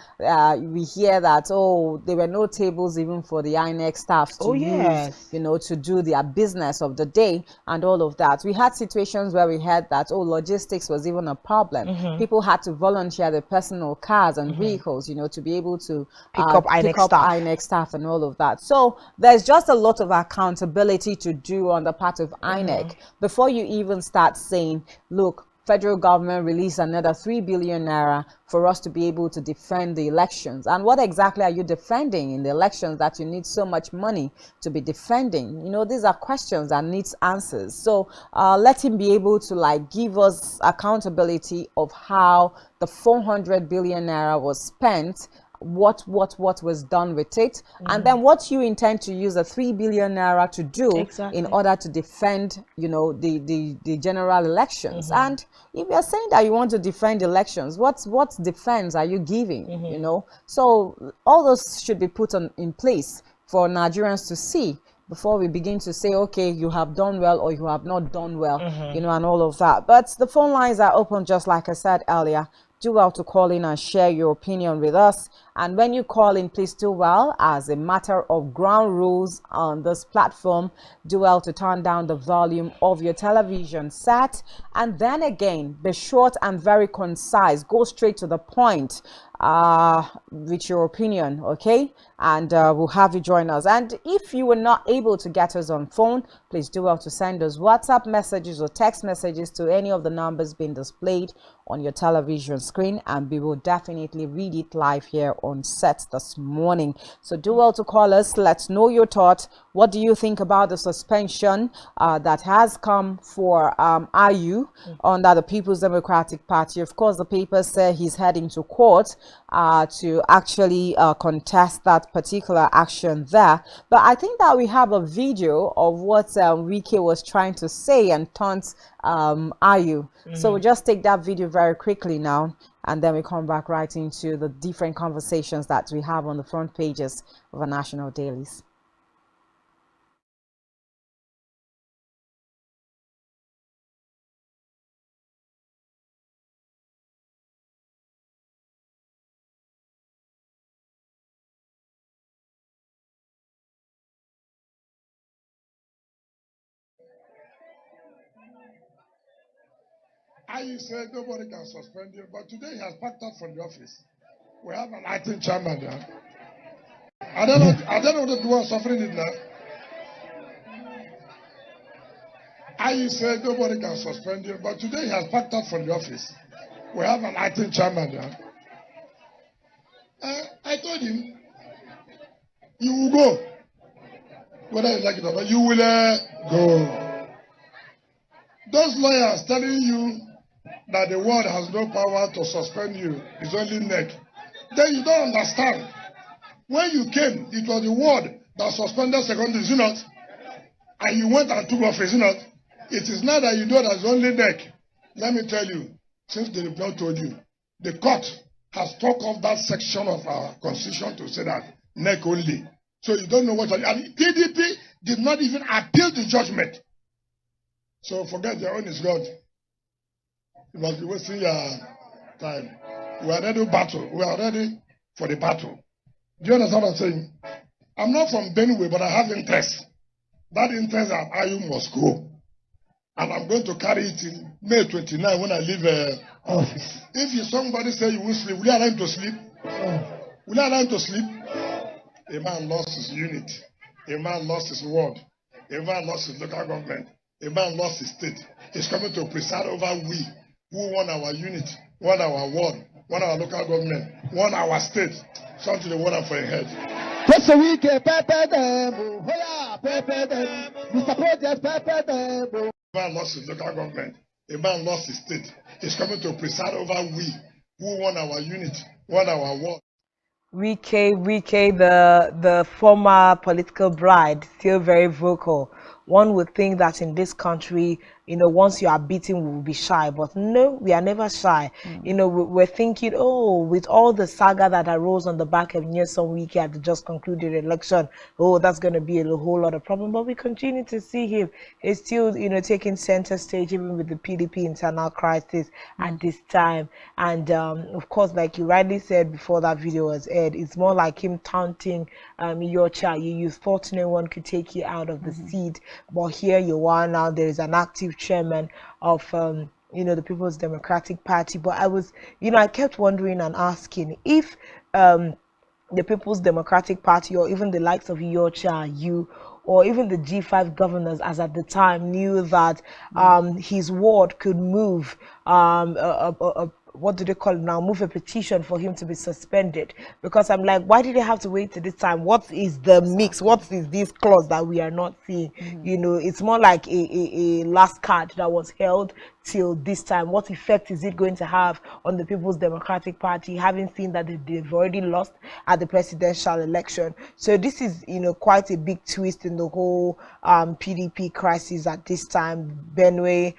we hear that, oh, there were no tables even for the INEC staff to use, you know, to do their business of the day and all of that. We had situations where we heard that, oh, logistics was even a problem. People had to volunteer their personal cars and vehicles, you know, to be able to pick up INEC staff and all of that. So there's just a lot of accountability to do on the part of INEC before you even start saying, look, federal government released another 3 billion naira for us to be able to defend the elections. And what exactly are you defending in the elections that you need so much money to be defending? You know, these are questions that needs answers. So let him be able to like give us accountability of how the 400 billion naira was spent, what was done with it, and then what you intend to use the 3 billion naira to do in order to defend, you know, the general elections. And if you're saying that you want to defend elections, what defense are you giving? You know, so all those should be put in place for Nigerians to see before we begin to say, okay, you have done well or you have not done well, you know, and all of that. But the phone lines are open, just like I said earlier. Do well to call in and share your opinion with us. And when you call in, please do well, as a matter of ground rules on this platform, do well to turn down the volume of your television set. And then again, be short and very concise. Go straight to the point with your opinion, okay? And we'll have you join us. And if you were not able to get us on phone, please do well to send us WhatsApp messages or text messages to any of the numbers being displayed on your television screen, and we will definitely read it live here on set this morning. So do well to call us. Let's know your thoughts. What do you think about the suspension that has come for Ayu under the People's Democratic Party? Of course, the paper said he's heading to court to actually contest that particular action there. But I think that we have a video of what Wike was trying to say and taunt Ayu. So we'll just take that video very quickly now, and then we come back right into the different conversations that we have on the front pages of our national dailies. Ayu said nobody can suspend him, but today he has packed out from the office. We have an acting chairman there. I don't know the one suffering it now. Ayu said nobody can suspend him, but today he has packed out from the office. We have an acting chairman there. I told him, you will go. Whether you like it or not, you will go. Those lawyers telling you that the world has no power to suspend you is only neck. Then you don't understand. When you came, it was the world that suspended secondary, is it not? And you went and took office, is it not? It is not that you know that's only neck. Let me tell you, since the report told you, the court has struck off that section of our constitution to say that neck only. So you don't know what. And PDP did not even appeal the judgment. So forget your own is God. You must be wasting your time. We are ready to battle. We are ready for the battle. Do you understand what I'm saying? I'm not from Benue, but I have interest. That interest that Ayu must go. And I'm going to carry it in May 29 when I leave office. If somebody say you will sleep, will you allow him to sleep? Will you allow him to sleep? A man lost his unit. A man lost his ward. A man lost his local government. A man lost his state. He's coming to preside over we who won our unit, won our ward, won our local government, won our state. Something they want for a head. Man lost his local government. A man lost his state. He's coming to preside over we who won our unit, won our war. Wike, the former political bride, still very vocal. One would think that in this country, once you are beaten, we will be shy. But no, we are never shy. We're thinking, oh, with all the saga that arose on the back of Nyesom Wike at the just concluded election, oh, that's going to be a whole lot of problem. But we continue to see him. He's still, taking center stage, even with the PDP internal crisis at this time. And, of course, like you rightly said before that video was aired, it's more like him taunting Iyorcha Ayu. You thought no one could take you out of the seat, but here you are now. There is an active chairman of the People's Democratic Party. But I was, I kept wondering and asking if the People's Democratic Party, or even the likes of Iyorcha Ayu, or even the G5 governors, as at the time, knew that his ward could move what do they call it now? Move a petition for him to be suspended. Because I'm like, why did they have to wait to this time? What is the mix? What is this clause that we are not seeing? It's more like a last card that was held till this time. What effect is it going to have on the People's Democratic Party, having seen that they've already lost at the presidential election? So this is, quite a big twist in the whole PDP crisis at this time. Benue,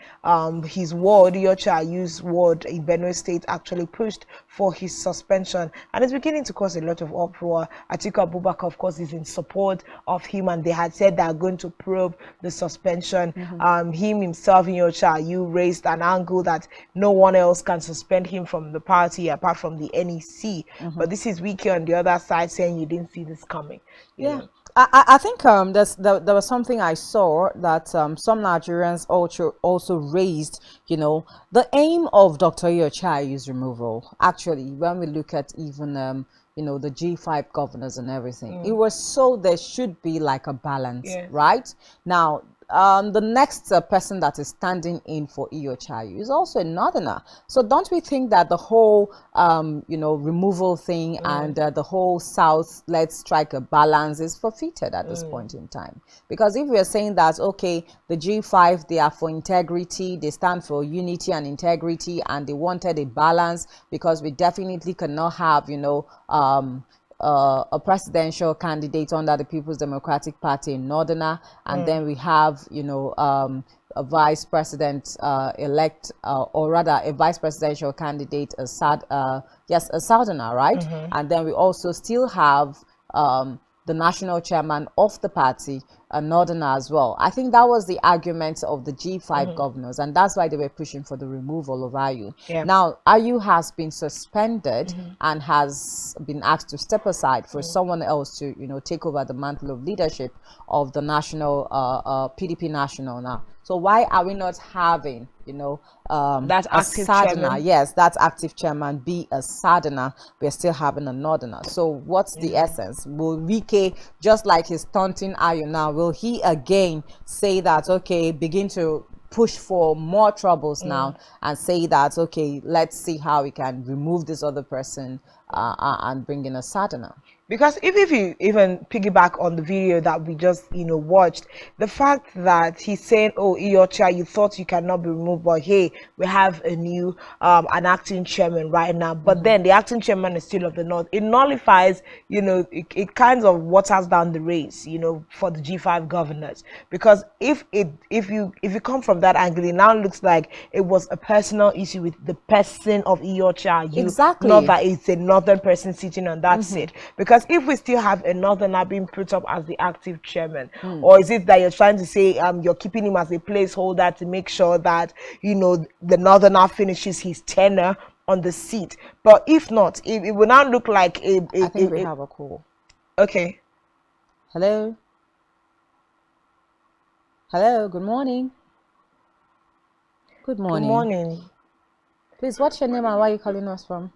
his ward, Iyorcha Ayu's ward in Benue State, actually pushed for his suspension, and it's beginning to cause a lot of uproar. Atiku Abubakar, of course, is in support of him, and they had said they are going to probe the suspension. Him himself, Iyorcha Ayu, raised an angle that no one else can suspend him from the party apart from the NEC. But this is Wike on the other side saying you didn't see this coming. Yeah. I think there was something I saw that some Nigerians also raised, the aim of Dr. Iyorcha Ayu's removal. Actually, when we look at even the G5 governors and everything, it was so there should be like a balance, right? Now, the next person that is standing in for Iyorcha Ayu is also a northerner. So don't we think that the whole removal thing and the whole South, let's strike a balance, is forfeited at this point in time? Because if we are saying that, okay, the G5, they are for integrity, they stand for unity and integrity, and they wanted a balance, because we definitely cannot have a presidential candidate under the People's Democratic Party in Northerner, and then we have a vice president elect, or rather a vice presidential candidate, a Southerner, right? And then we also still have the national chairman of the party, a northerner as well. I think that was the argument of the G5 governors, and that's why they were pushing for the removal of Ayu. Now, Ayu has been suspended and has been asked to step aside for someone else to, take over the mantle of leadership of the national PDP national now. So why are we not having, that active chairman? Yes, that active chairman be a southerner. We're still having a northerner. So what's the essence? Will Wike, just like he's taunting Ayu now, will he again say that, okay, begin to push for more troubles now and say that, okay, let's see how we can remove this other person and bring in a southerner? Because if you even piggyback on the video that we just watched, the fact that he's saying, oh, Iyorcha, you thought you cannot be removed, but hey, we have a new an acting chairman right now, but then the acting chairman is still of the north. It nullifies, it kind of waters down the race, for the G5 governors. Because if you come from that angle, it now looks like it was a personal issue with the person of Iyorcha Ayu, exactly, not that it's a northern person sitting on that seat. Because if we still have a northerner being put up as the active chairman, or is it that you're trying to say you're keeping him as a placeholder to make sure that the northerner finishes his tenure on the seat? But if not, it will now look like I think we have a call. Okay. Hello. Hello. Good morning. Good morning. Good morning. Please, what's your name and where are you calling us from?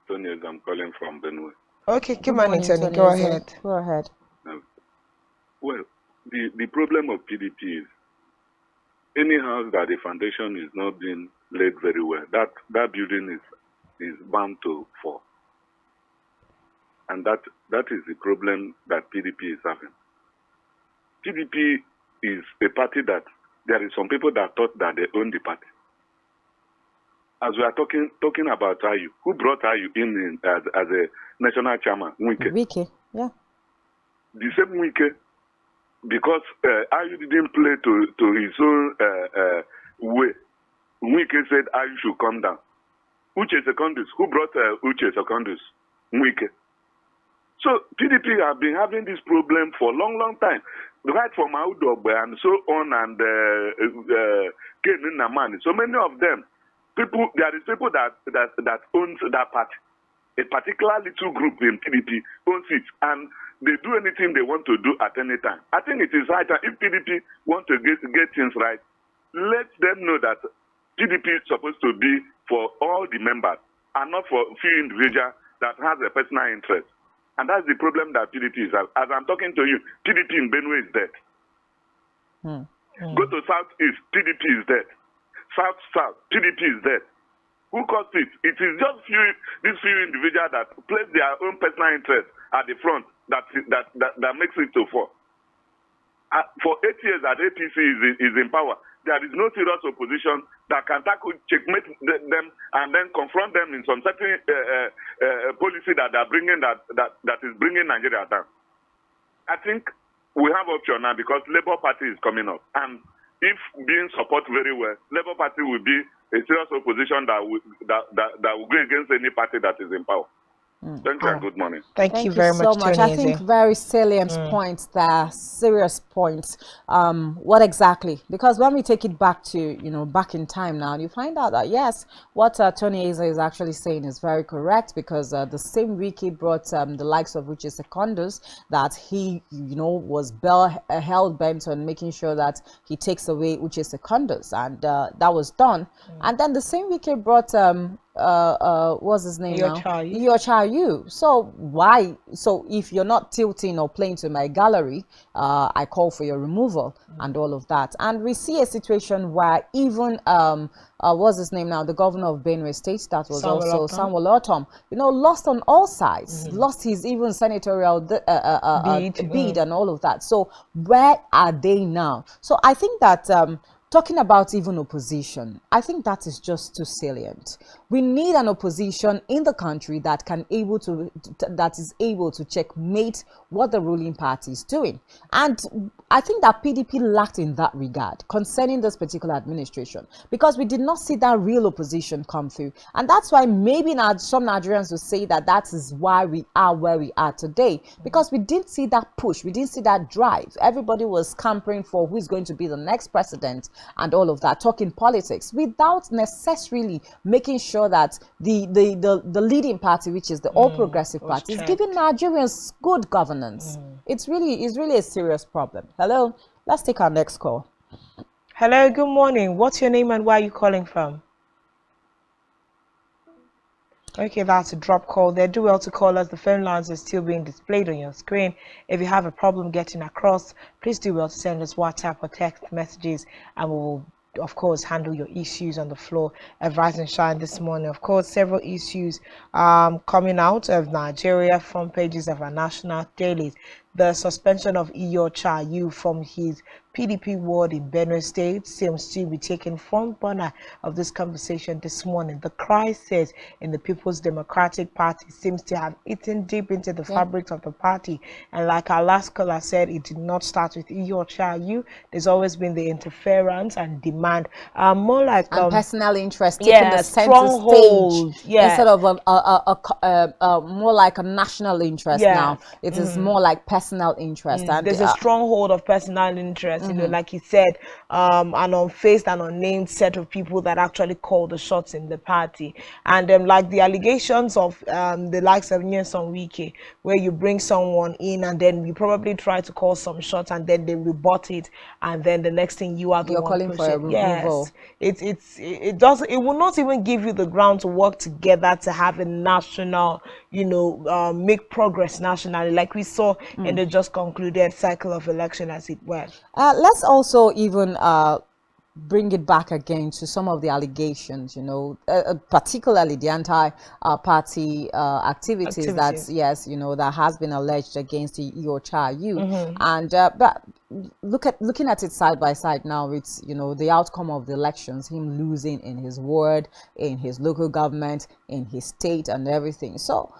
Tony, I'm calling from Benue. Okay, good morning, Tony. Go ahead. Go ahead. Well, the problem of PDP is any house that the foundation is not being laid very well, that building is bound to fall. And that is the problem that PDP is having. PDP is a party that there is some people that thought that they own the party. As we are talking about Ayu, who brought Ayu in as a national chairman? Wike, yeah. The same Wike, because Ayu didn't play to his own way. Wike said Ayu should come down. Uche Secondus, who brought Uche Secondus? Wike. So PDP have been having this problem for a long time, right from Audogbe and so on, and Ken Namani. So many of them, there is people that owns that party. A particular little group in PDP owns it, and they do anything they want to do at any time. I think it is right that if PDP want to get things right, let them know that PDP is supposed to be for all the members and not for few individuals that has a personal interest. And that's the problem that PDP is. As I'm talking to you, PDP in Benue is dead. Go to Southeast, PDP is dead. South, PDP is dead. Who caused it? It is just these few individuals that place their own personal interest at the front that makes it to fall. For 8 years that APC is in power, there is no serious opposition that can tackle, checkmate them, and then confront them in some certain policy that they are bringing that is bringing Nigeria down. I think we have option now because Labour Party is coming up, and if being supported very well, Labour Party will be a serious opposition that will go against any party that is in power. Thank you and good morning. Thank you very so much. I think very salient points there, serious points. What exactly? Because when we take it back to, back in time now, you find out that yes, what Tony Asa is actually saying is very correct, because the same Wiki brought the likes of Uche Secondus, that he, was held bent on making sure that he takes away Uche Secondus, and that was done. And then the same Wiki brought what's his name now? Iyorcha Ayu. So why? So if you're not tilting or playing to my gallery, I call for your removal and all of that. And we see a situation where even what's his name now? The governor of Benue State, that was also Samuel Ortom, lost on all sides, lost his even senatorial bid and all of that. So where are they now? So I think that talking about even opposition, I think that is just too salient. We need an opposition in the country that is able to checkmate what the ruling party is doing. And I think that PDP lacked in that regard concerning this particular administration, because we did not see that real opposition come through. And that's why maybe now some Nigerians will say that is why we are where we are today, because we didn't see that push, we didn't see that drive. Everybody was scampering for who is going to be the next president and all of that, talking politics without necessarily making sure that the leading party, which is the All Progressive Party, is giving Nigerians good governance. It's really a serious problem. Hello, let's take our next call. Hello, good morning. What's your name and where are you calling from? Okay, that's a drop call there. Do well to call us. The phone lines are still being displayed on your screen. If you have a problem getting across, please do well to send us WhatsApp or text messages, and we will, of course, handle your issues on the floor of Rise and Shine this morning. Of course, several issues coming out of Nigeria from pages of our national dailies. The suspension of Iyorcha Ayu from his PDP ward in Benue State seems to be taking front burner of this conversation this morning. The crisis in the People's Democratic Party seems to have eaten deep into the fabric of the party. And like our last caller said, it did not start with Iyorcha Ayu. There's always been the interference and demand, more like personal interest, taking the center stage, instead of more like a national interest. Now it is more like personal interest. And there's a stronghold of personal interest. Like he said, an unfaced and unnamed set of people that actually call the shots in the party. And like the allegations of the likes of Nyesom Wike, where you bring someone in and then you probably try to call some shots and then they rebut it, and then the next thing you are the one calling for a removal. Yes, it will not even give you the ground to work together to have a national, make progress nationally, like we saw in the just concluded cycle of election, as it were. Let's also even bring it back again to some of the allegations, particularly the anti-party activities that, that has been alleged against the Iyorcha Ayu. And but looking at it side by side now, it's, you know, the outcome of the elections, him losing in his ward, in his local government, in his state and everything. So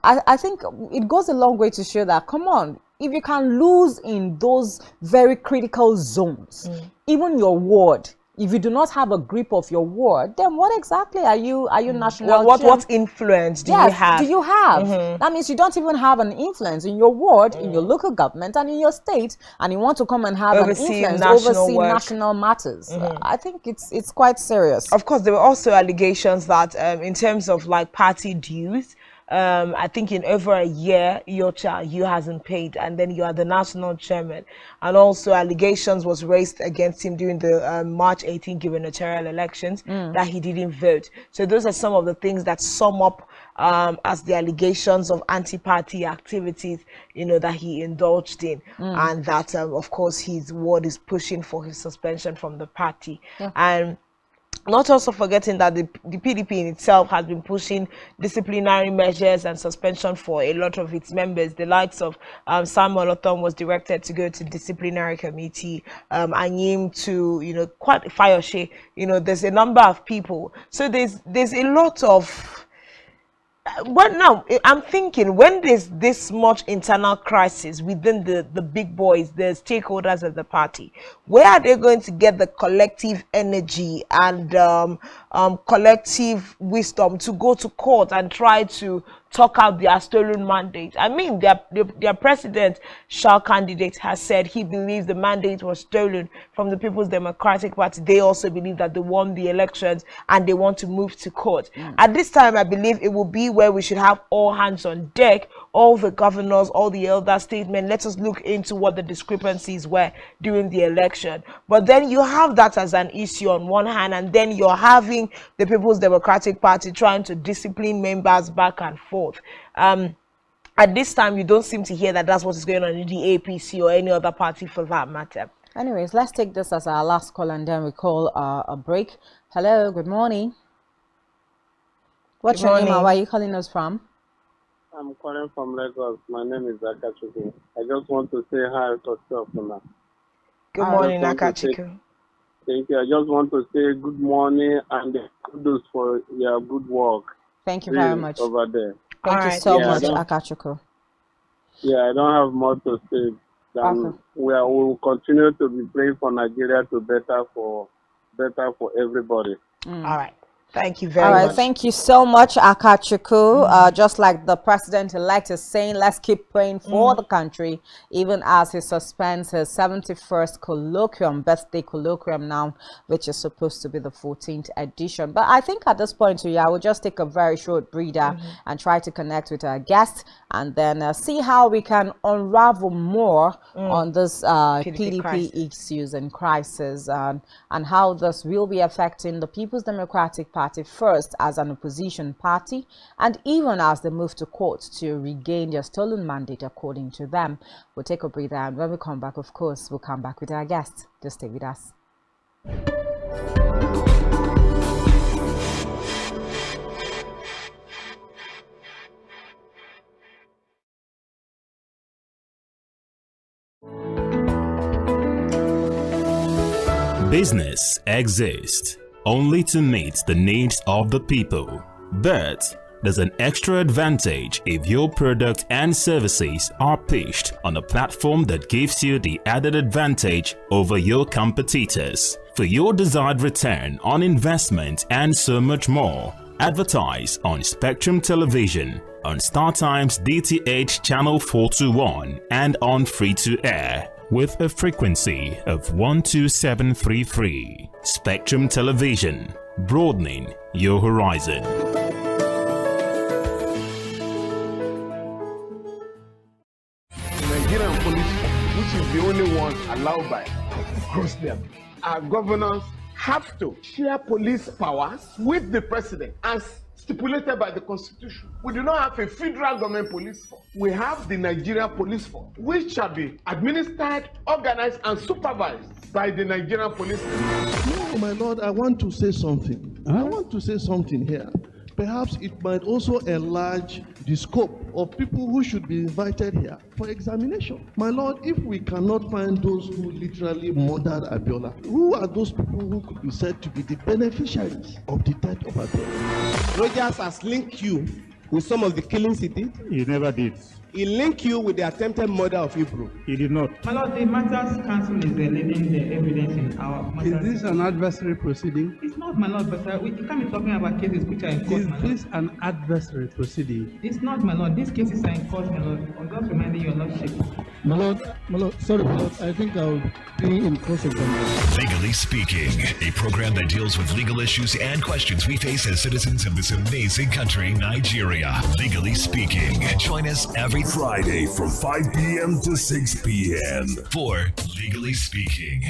I think it goes a long way to show that, come on, if you can lose in those very critical zones, even your ward, if you do not have a grip of your ward, then what exactly are you national? What influence do you have? Do you have? That means you don't even have an influence in your ward, in your local government, and in your state, and you want to come and have Oversee an influence, oversee work. national matters. I think it's quite serious. Of course, there were also allegations that in terms of like party dues, I think in over a year, Iyorcha Ayu hasn't paid, and then you are the national chairman. And also allegations was raised against him during the March 18 gubernatorial elections that he didn't vote. So those are some of the things that sum up as the allegations of anti-party activities, you know, that he indulged in, and that of course his ward is pushing for his suspension from the party. And not also forgetting that the PDP in itself has been pushing disciplinary measures and suspension for a lot of its members. The likes of Samuel Othom was directed to go to disciplinary committee, Anyim to, you know, quite Fayoshe, you know, there's a number of people. So there's a lot of... But now I'm thinking, when there's this much internal crisis within the big boys, the stakeholders of the party, where are they going to get the collective energy and collective wisdom to go to court and try to talk out their stolen mandate? I mean, their president, shall candidate, has said he believes the mandate was stolen from the People's Democratic Party. They also believe that they won the elections and they want to move to court. At this time, I believe it will be where we should have all hands on deck, all the governors, all the elder statesmen. Let us look into what the discrepancies were during the election. But then you have that as an issue on one hand, and then you're having the People's Democratic Party trying to discipline members back and forth. At this time, you don't seem to hear that that's what is going on in the APC or any other party for that matter. Anyways, let's take this as our last call and then we call a break. Hello, good morning. What's your name and where are you calling us from? I'm calling from Lagos. My name is Akachuku. I just want to say hi to Stefana. Good morning, Akachuku. Thank you. I just want to say good morning and kudos for your good work. Thank you very much. Over there. Thank you so much, Akachuku. Yeah, I don't have more to say. We will continue to be praying for Nigeria to better for everybody. All right. Thank you very much. All right, thank you so much, Akachuku. Just like the president-elect is saying, let's keep praying for the country, even as he suspends his 71st birthday colloquium now, which is supposed to be the 14th edition. But I think at this point, I will just take a very short breather and try to connect with our guest and then see how we can unravel more on this PDP issues and crisis and how this will be affecting the People's Democratic Party first as an opposition party, and even as they move to court to regain their stolen mandate according to them. We'll take a breather, and when we come back, of course, we'll come back with our guests. Just stay with us. Business exists only to meet the needs of the people. But there's an extra advantage if your product and services are pitched on a platform that gives you the added advantage over your competitors. For your desired return on investment and so much more, advertise on Spectrum Television, on StarTime's DTH Channel 421 and on free-to-air with a frequency of 12733. Spectrum Television, broadening your horizon. Nigerian police, which is the only one allowed by grossly abused. Our governors have to share police powers with the president as stipulated by the Constitution. We do not have a federal government police force. We have the Nigeria Police Force, which shall be administered, organized, and supervised by the Nigerian police. No, my lord, I want to say something. I want to say something here. Perhaps it might also enlarge the scope of people who should be invited here for examination. My Lord, if we cannot find those who literally murdered Abiola, who are those people who could be said to be the beneficiaries of the death of Abiola? Rogers has linked you with some of the killings he did. He never did. He linked you with the attempted murder of Hebrew. He did not. My Lord, the Matters Council is leading the evidence in our matters. Is this an adversary proceeding? It's not, my Lord, but you can't be talking about cases which are in court, Is my this Lord. an adversary proceeding? It's not, my Lord. These cases are in court, my Lord. I'm just reminding your Lordship. My Lord, sorry, my Lord, I think I'll be in cross-examination. Legally Speaking, a program that deals with legal issues and questions we face as citizens of this amazing country, Nigeria. Legally Speaking. Join us every Friday from 5 p.m. to 6 p.m. for Legally Speaking.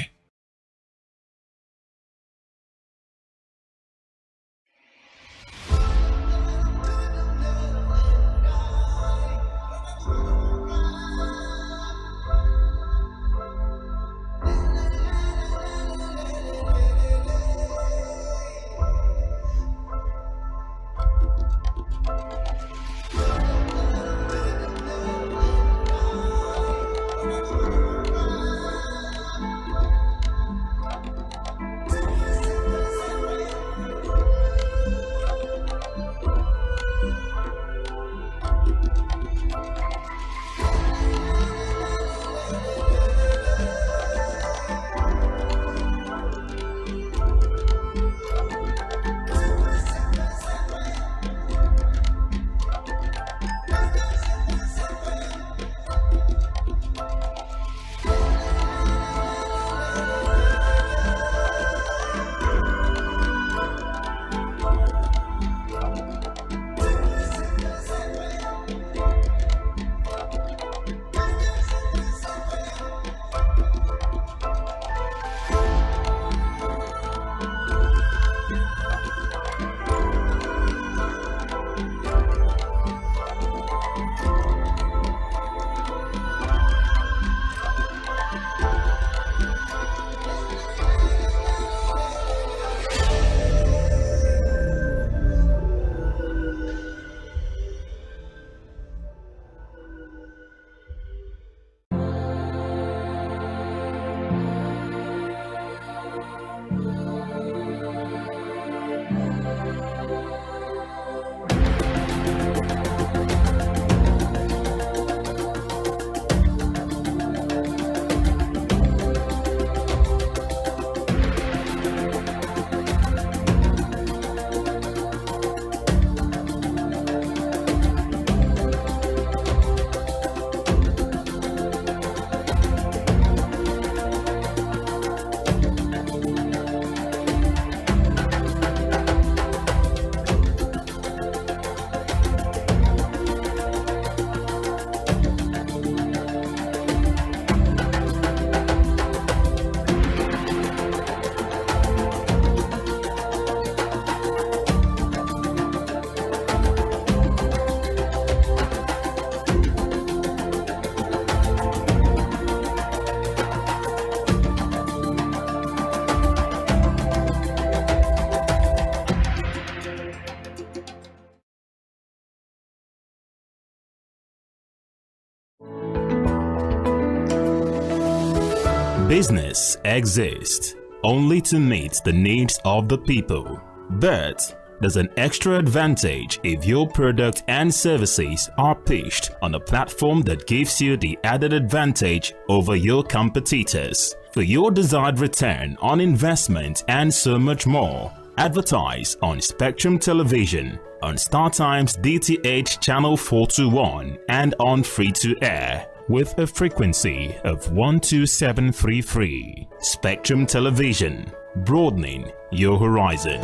Business exists only to meet the needs of the people, but there's an extra advantage if your product and services are pitched on a platform that gives you the added advantage over your competitors. For your desired return on investment and so much more, advertise on Spectrum Television, on StarTimes DTH Channel 421 and on free-to-air with a frequency of 12733. Spectrum Television, broadening your horizon.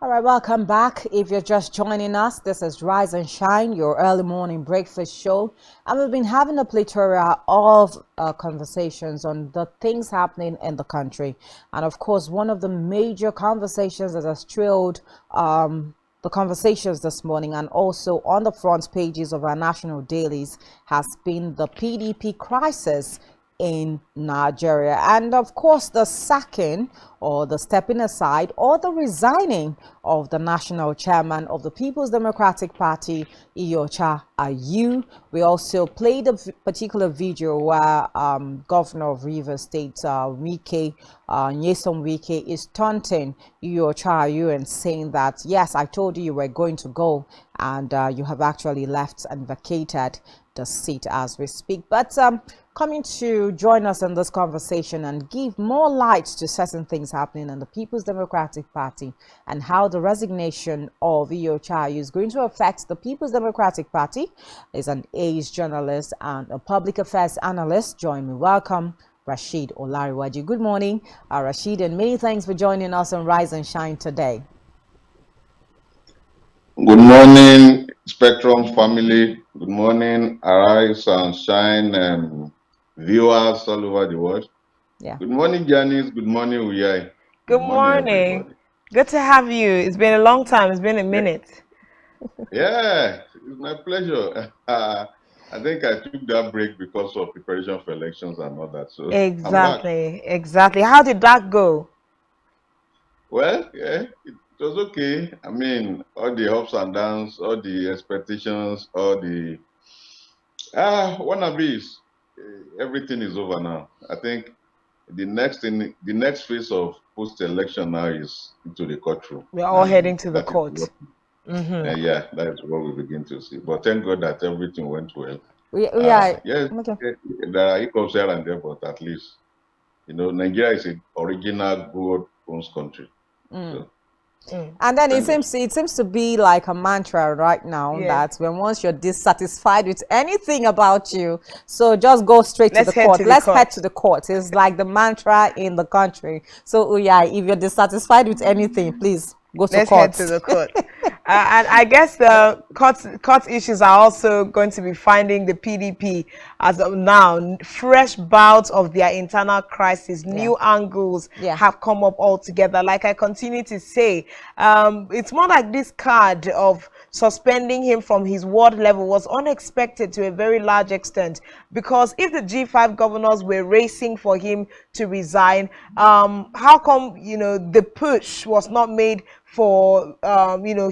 All right, welcome back. If you're just joining us, this is Rise and Shine, your early morning breakfast show. And we've been having a plethora of conversations on the things happening in the country. And of course, one of the major conversations that has trailed the conversations this morning and also on the front pages of our national dailies has been the PDP crisis in Nigeria, and of course the sacking or the stepping aside or the resigning of the national chairman of the People's Democratic Party, Iyorcha Ayu. We also played a particular video where Governor of Rivers State, Nyesom Wike, is taunting Iyorcha Ayu and saying that, yes, I told you were going to go, and you have actually left and vacated the seat as we speak. But coming to join us in this conversation and give more light to certain things happening in the People's Democratic Party and how the resignation of Iyorcha Ayu is going to affect the People's Democratic Party is an age journalist and a public affairs analyst. Join me. Welcome, Rashid Olariwaju. Good morning, Rashid, and many thanks for joining us on Rise and Shine today. Good morning, Spectrum family. Good morning, Arise and Shine viewers all over the world. Yeah. Good morning, Janice. Good morning, Uyai. Good morning. Everybody. Good to have you. It's been a long time. It's been a minute. Yeah, it's my pleasure. I think I took that break because of preparation for elections and all that. So Exactly. How did that go? Well, yeah, it was okay. I mean, all the ups and downs, all the expectations, all the wannabes, everything is over now. I think the next phase of post-election now is into the courtroom. We're all heading to the court. Yeah, that's what we begin to see. But thank God that everything went well. Yes, there are hiccups here and there, but at least, Nigeria is an original God-owns country. So, and then it seems to be like a mantra right now that once you're dissatisfied with anything about you, so just go straight to the court. Let's head to the court. It's like the mantra in the country. So yeah, if you're dissatisfied with anything, please go to court. Let's head to the court. And I guess the court issues are also going to be finding the PDP as of now fresh bouts of their internal crisis. New angles have come up altogether. Like I continue to say, it's more like this card of suspending him from his ward level was unexpected to a very large extent, because if the G5 governors were racing for him to resign, how come the push was not made for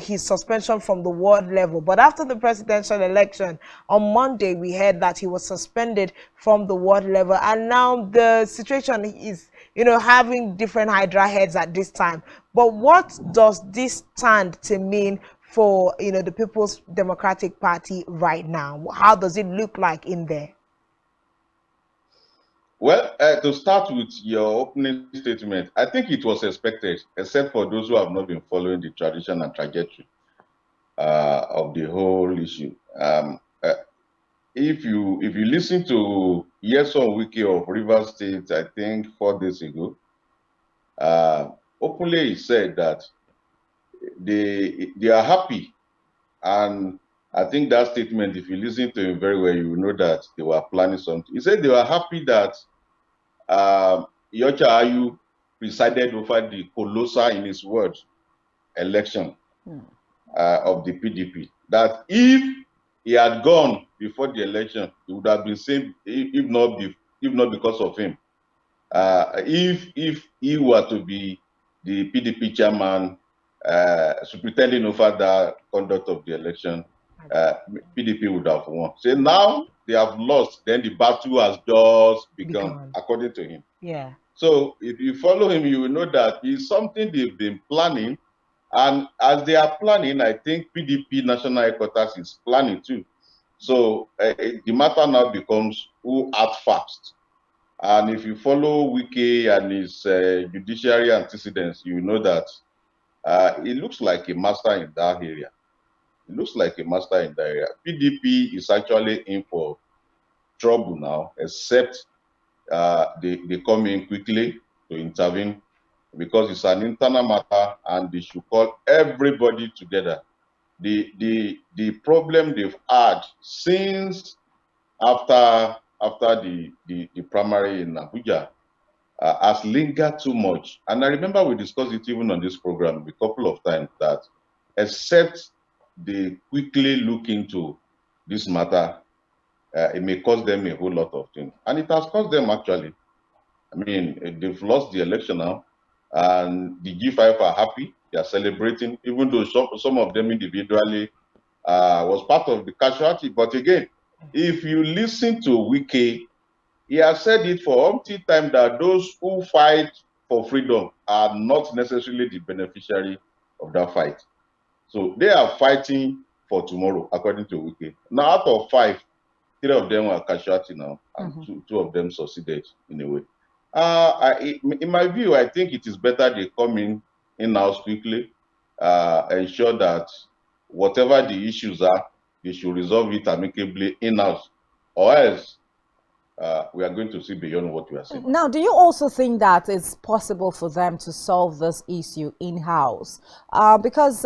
his suspension from the ward level? But after the presidential election on Monday, we heard that he was suspended from the ward level, and now the situation is having different hydra heads at this time. But what does this stand to mean for the People's Democratic Party right now? How does it look like in there? Well, to start with your opening statement, I think it was expected, except for those who have not been following the tradition and trajectory of the whole issue. If you listen to Nyesom Wike of Rivers State, I think 4 days ago, openly he said that they are happy, and I think that statement, if you listen to him very well, you will know that they were planning something. He said they were happy that Iyorcha Ayu presided over the colossal, in his words, election of the PDP. That if he had gone before the election, it would have been same. If not because of him, if he were to be the PDP chairman, superintending over the conduct of the election, PDP would have won. So now they have lost, then the battle has just begun, according to him. Yeah. So if you follow him, you will know that it's something they've been planning. And as they are planning, I think PDP National Headquarters is planning too. So the matter now becomes who acts fast. And if you follow Wike and his judiciary antecedents, you know that it looks like a master in that area. It looks like a master in that area. PDP is actually in for trouble now, except they come in quickly to intervene, because it's an internal matter and they should call everybody together. The problem they've had since after the primary in Abuja has lingered too much. And I remember we discussed it even on this program a couple of times, that except they quickly look into this matter, it may cost them a whole lot of things. And it has cost them, actually. I mean, they've lost the election now, and the G5 are happy. They are celebrating, even though some of them individually was part of the casualty. But again, if you listen to Wike, he has said it for umpteen time that those who fight for freedom are not necessarily the beneficiary of that fight. So they are fighting for tomorrow, according to Wike. Now, out of 5, 3 of them are casualty now, and two of them succeeded in a way. In my view, I think it is better they come in-house quickly, ensure that whatever the issues are, they should resolve it amicably in-house, or else we are going to see beyond what we are seeing. Now, do you also think that it's possible for them to solve this issue in-house? Because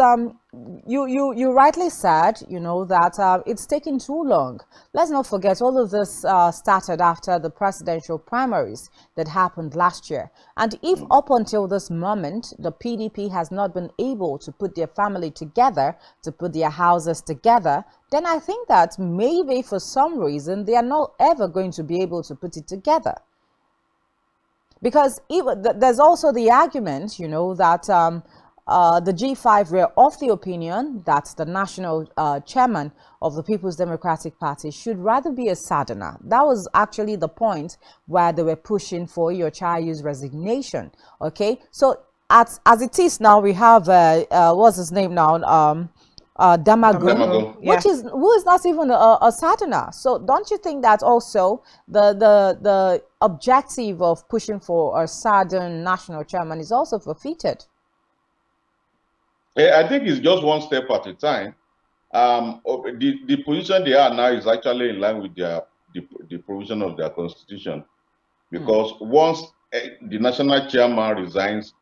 you rightly said, that it's taking too long. Let's not forget, all of this started after the presidential primaries that happened last year. And if up until this moment, the PDP has not been able to put their family together, to put their houses together, then I think that maybe for some reason they are not ever going to be able to put it together. Because there's also the argument, that the G5 were of the opinion that the national chairman of the People's Democratic Party should rather be a Southerner. That was actually the point where they were pushing for Iyorcha Ayu's resignation. Okay, so as it is now, we have what's his name now? Damagun, who is not even a Southerner. So don't you think that also the objective of pushing for a Southern national chairman is also forfeited? I think it's just one step at a time. The position they are now is actually in line with the provision of their constitution, because once the national chairman resigns,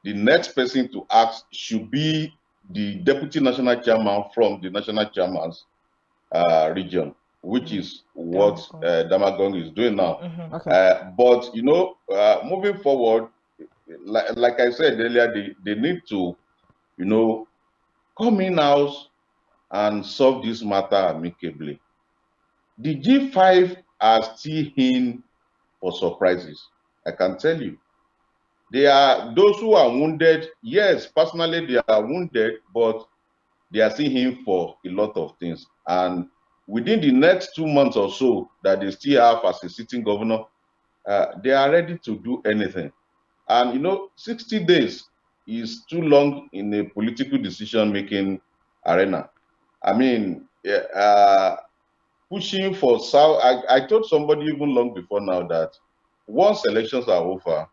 the next person to act should be the deputy national chairman from the national chairman's region, which is what Damagong is doing now. But moving forward, like I said earlier, they need to come in-house and solve this matter amicably. The G5 are still in for surprises, I can tell you. They are those who are wounded. Yes, personally they are wounded, but they are still in for a lot of things. And within the next 2 months or so that they still have as a sitting governor, they are ready to do anything. And 60 days is too long in a political decision-making arena. I mean, pushing for South. I told somebody even long before now that once elections are over,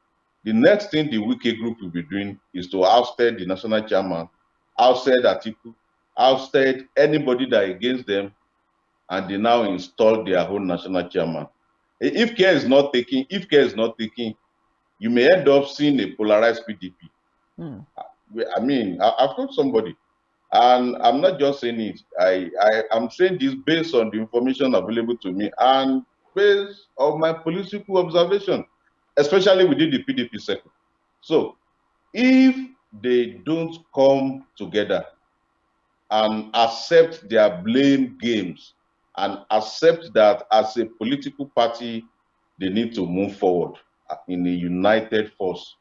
the next thing the Wike group will be doing is to ousted the national chairman, ousted Atiku, ousted anybody that against them, and they now install their own national chairman. If care is not taken, you may end up seeing a polarized PDP. I mean, I've told somebody, and I'm not just saying it. I'm saying this based on the information available to me and based on my political observation, especially within the PDP sector. So, if they don't come together and accept their blame games and accept that as a political party, they need to move forward in a united force,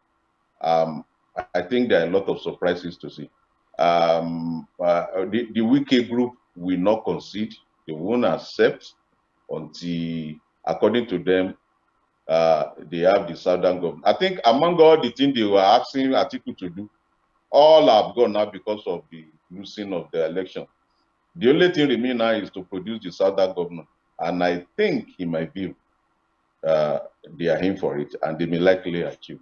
I think there are a lot of surprises to see. The Wike group will not concede. They won't accept until, according to them, they have the Southern government. I think among all the things they were asking Atiku to do, all have gone now because of the losing of the election. The only thing remaining now is to produce the Southern government. And I think, in my view, they are in for it, and they may likely achieve.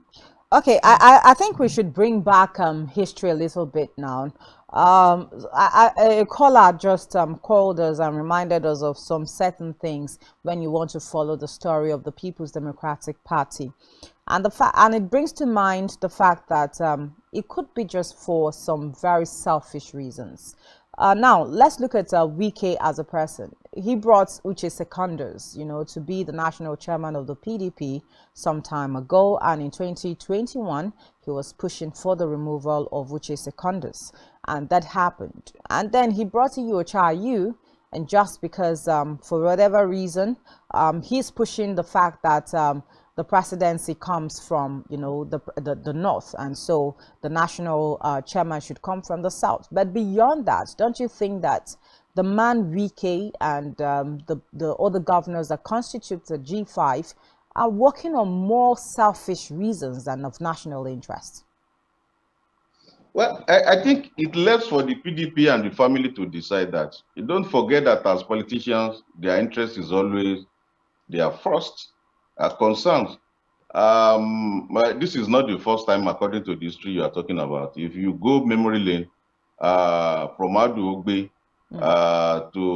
Okay, I think we should bring back history a little bit now. A caller just called us and reminded us of some certain things when you want to follow the story of the People's Democratic Party. And it brings to mind the fact that it could be just for some very selfish reasons. Now, let's look at Wike as a person. He brought Uche Secondus, to be the national chairman of the PDP some time ago. And in 2021, he was pushing for the removal of Uche Secondus. and that happened. And then he brought in Iyorcha Ayu, and just because for whatever reason he's pushing the fact that the presidency comes from, you know, the north, and so the national chairman should come from the south. But beyond that, don't you think that the man Wike and the other governors that constitute the G5 are working on more selfish reasons than of national interest? Well, I think it left for the PDP and the family to decide that. You don't forget that as politicians, their interest is always their first concerns. This is not the first time, according to the history you are talking about. If you go memory lane, from Adu Ogbe to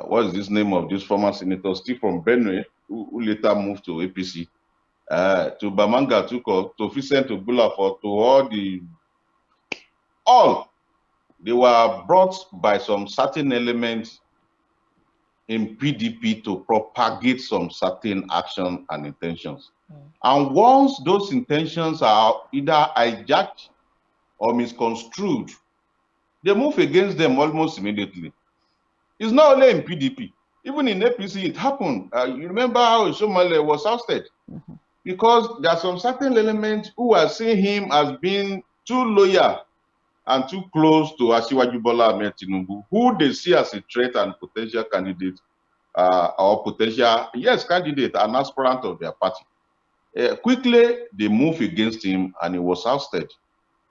what is this name of this former senator, still from Benue, who later moved to APC, to Bamanga, to Vincent, to Bulafort, to all, they were brought by some certain elements in PDP to propagate some certain action and intentions. And once those intentions are either hijacked or misconstrued, they move against them almost immediately. It's not only in PDP. Even in APC, it happened. You remember how Shomale was ousted? Because there are some certain elements who are seeing him as being too loyal and too close to Asiwaju Bola Ahmed Tinubu, who they see as a threat and potential candidate, or potential, yes, candidate, an aspirant of their party. Quickly, they move against him and he was ousted.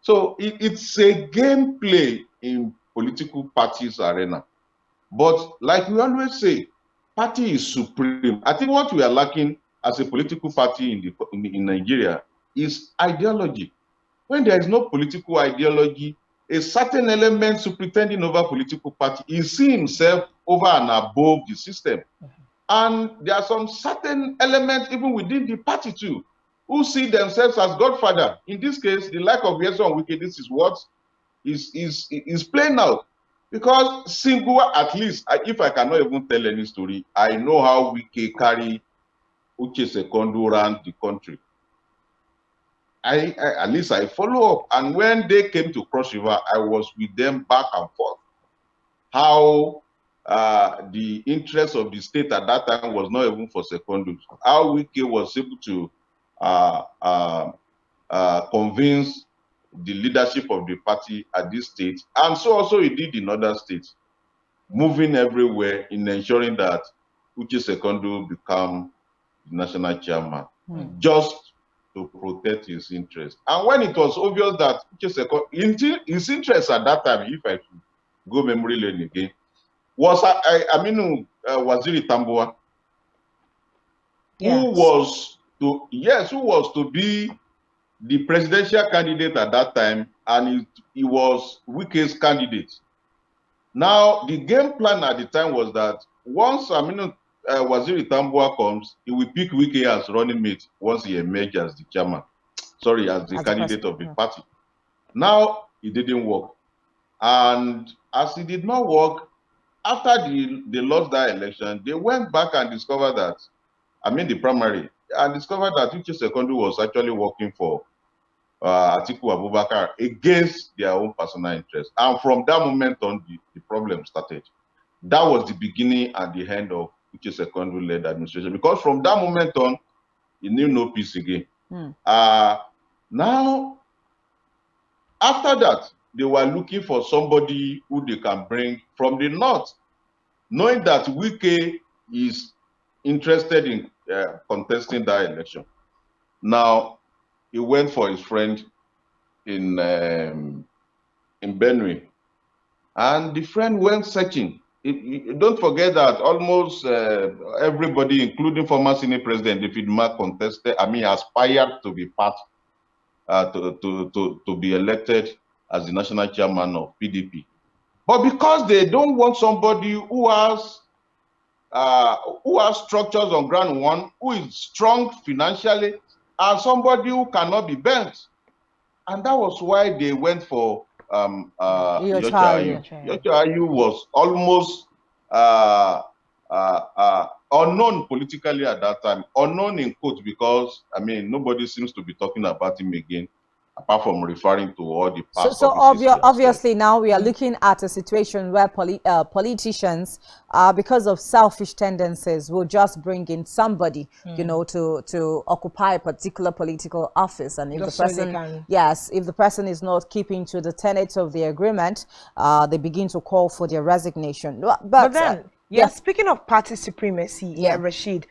So it's a gameplay in political parties arena. But like we always say, party is supreme. I think what we are lacking as a political party in Nigeria is ideology. When there is no political ideology, a certain element superintending over political party is seeing himself over and above the system. And there are some certain elements even within the party too, who see themselves as godfather. In this case, the lack of Yeson Wike, this is what is playing out. Because single, at least, if I cannot even tell any story, I know how Wike carry Uche Sekondo around the country. At least I follow up. And when they came to Cross River, I was with them back and forth. How the interest of the state at that time was not even for Sekondo. How Wike was able to convince the leadership of the party at this state, and so also he did in other states, moving everywhere in ensuring that Uche Sekondo become the national chairman, just to protect his interest. And when it was obvious that Uche Sekondo, his interest at that time, if I should go memory lane again, was Waziri Tambuwa, who was to be the presidential candidate at that time, and he was Wike's candidate. Now, the game plan at the time was that once Waziri Tambuwa comes, he will pick Wike as running mate once he emerges as the chairman, as the candidate of the party. Now, it didn't work. And as it did not work, after they lost that election, they went back and discovered that, the primary, and discovered that Uche Sekondo was actually working for Atiku Abubakar against their own personal interest. And from that moment on, the problem started. That was the beginning and the end of Uche Sekondo-led administration. Because from that moment on, he knew no peace again. Now, after that, they were looking for somebody who they can bring from the north, knowing that Wike is interested in contesting that election. Now, he went for his friend in Benue, and the friend went searching. Don't forget that almost everybody, including former Senate President David Mark, aspired to be part to be elected as the national chairman of PDP. But because they don't want somebody who has structures on ground one, who is strong financially, and somebody who cannot be bent. And that was why they went for Iyorcha Ayu. Iyorcha Ayu was almost unknown politically at that time, unknown in quotes, because nobody seems to be talking about him again. apart from referring to all the So, past offices he has obviously now we are looking at a situation where politicians, because of selfish tendencies, will just bring in somebody, you know, to occupy a particular political office, and if Just the so they person, can- yes, if the person is not keeping to the tenets of the agreement, they begin to call for their resignation. But then, yeah. speaking of party supremacy, Yeah. Rashid,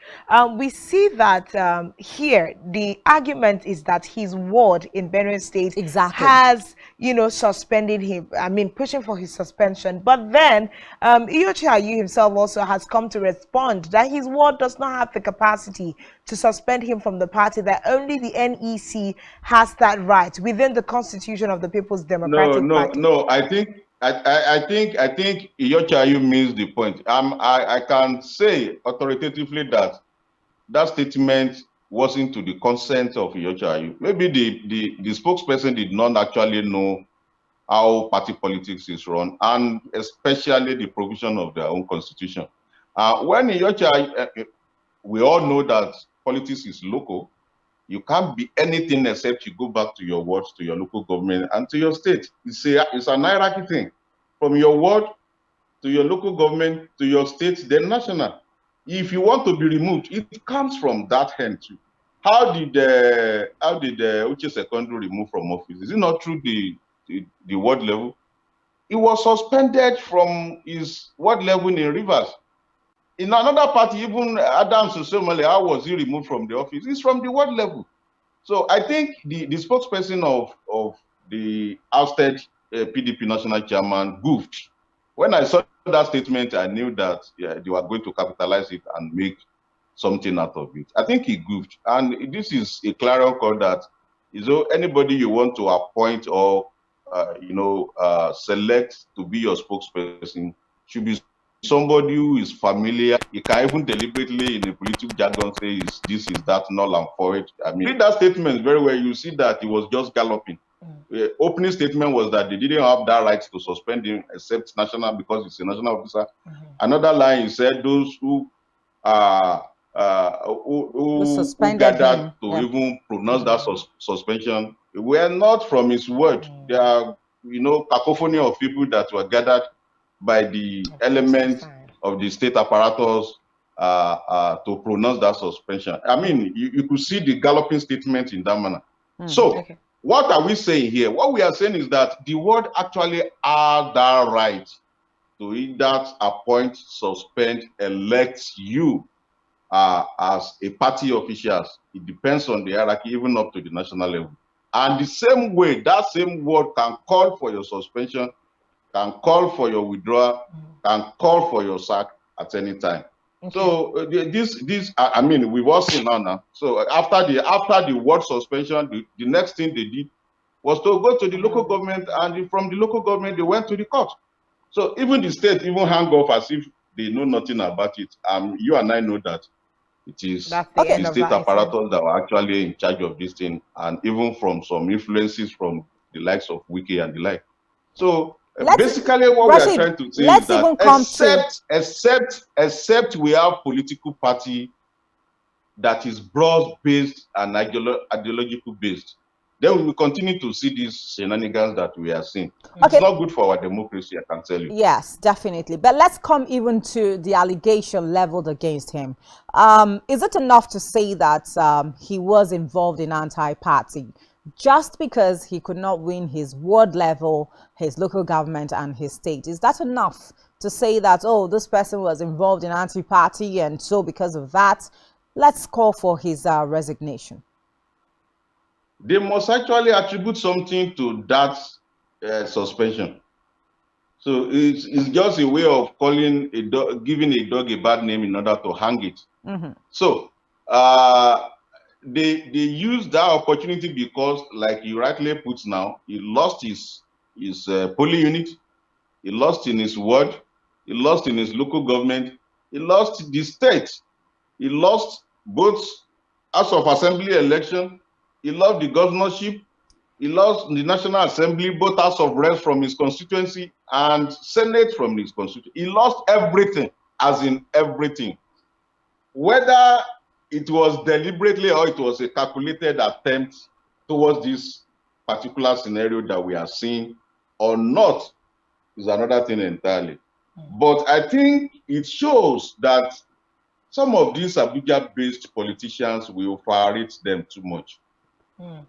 we see that here the argument is that his ward in Benue State has, you know, suspended him. I mean, pushing for his suspension. But then, Iyorcha Ayu himself also has come to respond that his ward does not have the capacity to suspend him from the party, that only the NEC has that right within the constitution of the People's Democratic Party. No. I think Iyorcha Ayu means the point. I can say authoritatively that that statement wasn't to the consent of Iyorcha Ayu. Maybe the spokesperson did not actually know how party politics is run, and especially the provision of their own constitution. When Iyorcha Ayu, we all know that politics is local. You can't be anything except you go back to your wards, to your local government, and to your state. It's an hierarchy thing. From your ward to your local government, to your state, then national. If you want to be removed, it comes from that hand too. How did Uche Secondary remove from office? Is it not through the ward level? He was suspended from his ward level in Rivers. In another party, even Adams Osomole, how was he removed from the office? It's from the ward level. So I think the spokesperson of the ousted PDP national chairman goofed. When I saw that statement, I knew that they were going to capitalize it and make something out of it. I think he goofed. And this is a clarion call that anybody you want to appoint or select to be your spokesperson should be somebody who is familiar. You can even deliberately in a political jargon say this is that, null and void. I mean, read that statement very well. You see that he was just galloping. The opening statement was that they didn't have that right to suspend him except national, because he's a national officer. Another line, he said those who gathered to even pronounce that suspension were not from his word. There are, cacophony of people that were gathered by the elements of the state apparatus to pronounce that suspension. I mean, you could see the galloping statement in that manner. What are we saying here? What we are saying is that the word actually has that right to either appoint, suspend, elect you as a party officials. It depends on the hierarchy, even up to the national level. And the same way, that same word can call for your suspension, can call for your withdrawal, can call for your sack at any time. So I mean, we've all seen now. So after the word suspension, the next thing they did was to go to the local government, and from the local government they went to the court. So even the state even hang off as if they know nothing about it. You and I know that it is the state apparatus that are actually in charge of this thing, and even from some influences from the likes of Wiki and the like. So basically what we are trying to say is that except we have political party that is broad-based and ideological based, then we will continue to see these shenanigans that we are seeing. It's not good for our democracy, I can tell you. Yes, definitely. But let's come even to the allegation leveled against him. Is it enough to say that he was involved in anti-party just because he could not win his ward level, his local government, and his state? Is that enough to say that, oh, this person was involved in anti-party, and so because of that, let's call for his resignation? They must actually attribute something to that suspension. So it's just a way of calling a dog, giving a dog a bad name in order to hang it. So they used that opportunity because, like you rightly put now, he lost his polling unit, he lost in his ward, he lost in his local government, he lost the state, he lost both House of Assembly election, he lost the governorship, he lost the National Assembly, both House of Reps from his constituency and Senate from his constituency. He lost everything, as in everything. Whether it was deliberately or it was a calculated attempt towards this particular scenario that we are seeing or not is another thing entirely. But I think it shows that some of these Abuja-based politicians will overrate them too much.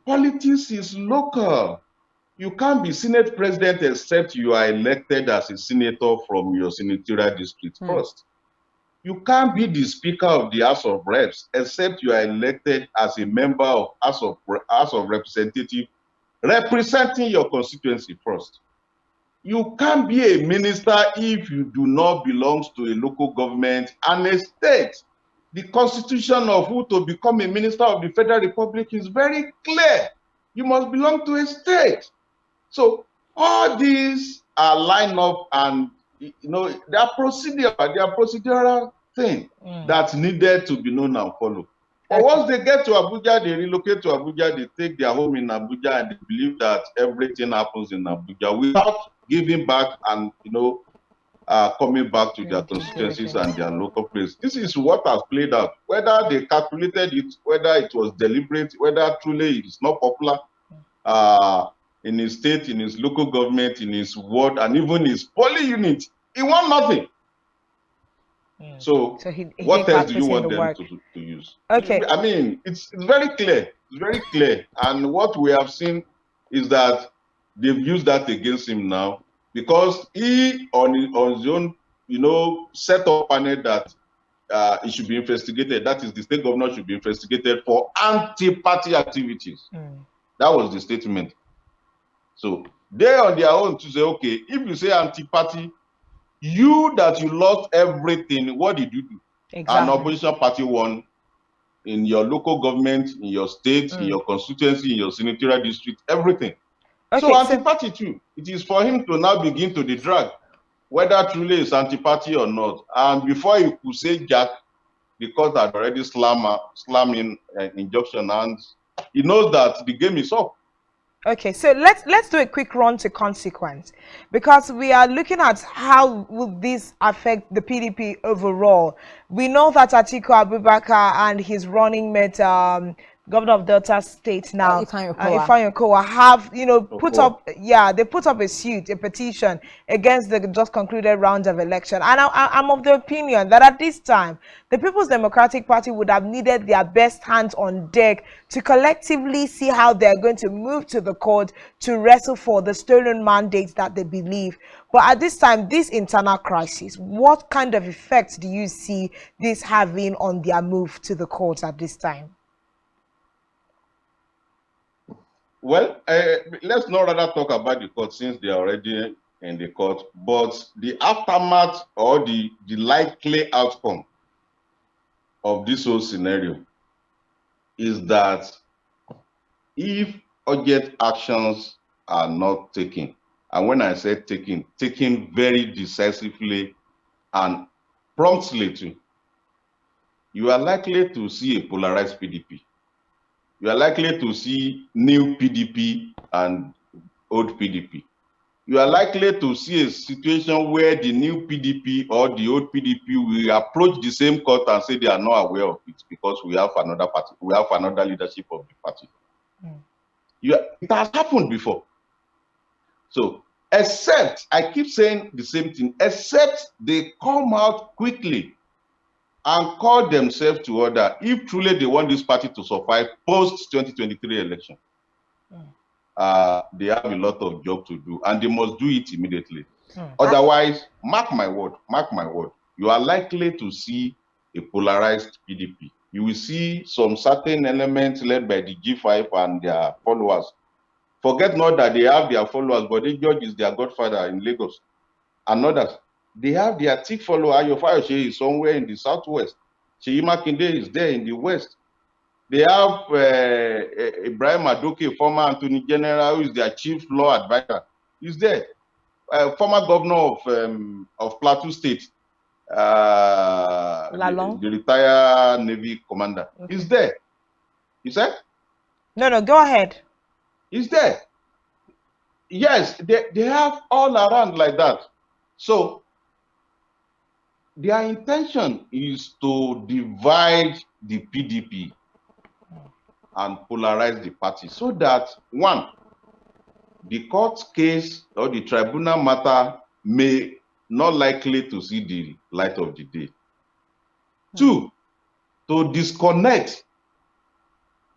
Politics is local. You can't be Senate president except you are elected as a senator from your senatorial district first. You can't be the Speaker of the House of Reps except you are elected as a member of House of Representatives representing your constituency first. You can't be a minister if you do not belong to a local government and a state. The constitution of who to become a minister of the Federal Republic is very clear. You must belong to a state. So all these are lined up, and they are procedural thing that's needed to be known and followed. But once they get to Abuja, they relocate to Abuja, they take their home in Abuja, and they believe that everything happens in Abuja without giving back and coming back to their constituencies and their local place. This is what has played out. Whether they calculated it, whether it was deliberate, whether truly it is not popular in his state, in his local government, in his ward, and even his polling unit, he won nothing. So what else do you want them to use? Okay. I mean, it's very clear. It's very clear. And what we have seen is that they've used that against him now, because he on his own, set up a panel that it should be investigated. That is, the state governor should be investigated for anti-party activities. That was the statement. So they on their own to say, okay, if you say anti-party, you lost everything, what did you do? Exactly. An opposition party won in your local government, in your state, in your constituency, in your senatorial district, everything. Okay, so anti-party too. It is for him to now begin to the drag, whether truly it's anti-party or not. And before he could say Jack, the court had already slamming injunction, and he knows that the game is up. Okay, so let's do a quick run to consequence, because we are looking at how will this affect the PDP overall. We know that Atiku Abubakar and his running mate, governor of Delta State now, Ifeanyi Okowa, have they put up a petition against the just concluded round of election. And I'm of the opinion that at this time, the People's Democratic Party would have needed their best hands on deck to collectively see how they're going to move to the court to wrestle for the stolen mandates that they believe. But at this time, this internal crisis, what kind of effect do you see this having on their move to the court at this time? Well, let's not rather talk about the court, since they are already in the court, but the aftermath or the likely outcome of this whole scenario is that if urgent actions are not taken, and when I say taken very decisively and promptly too, you are likely to see a polarized PDP. You are likely to see new PDP and old PDP. You are likely to see a situation where the new PDP or the old PDP will approach the same court and say they are not aware of it because we have another party, we have another leadership of the party. It has happened before. So, except, I keep saying the same thing, except they come out quickly and call themselves to order if truly they want this party to survive post-2023 election. They have a lot of job to do, and they must do it immediately. Otherwise, mark my word, you are likely to see a polarized PDP. You will see some certain elements led by the G5 and their followers. Forget not that they have their followers, but the judge is their godfather in Lagos. And others, they have their thick follower. Ayo is somewhere in the southwest. Seyi Makinde is there in the west. They have Ibrahim Adoke, former Attorney General, who is their chief law advisor. He's there. Former governor of Plateau State, the retired Navy commander. Okay. He's there. You said? No, go ahead. He's there. Yes, they have all around like that. So, their intention is to divide the PDP and polarize the party so that, one, the court case or the tribunal matter may not likely to see the light of the day. Two, to disconnect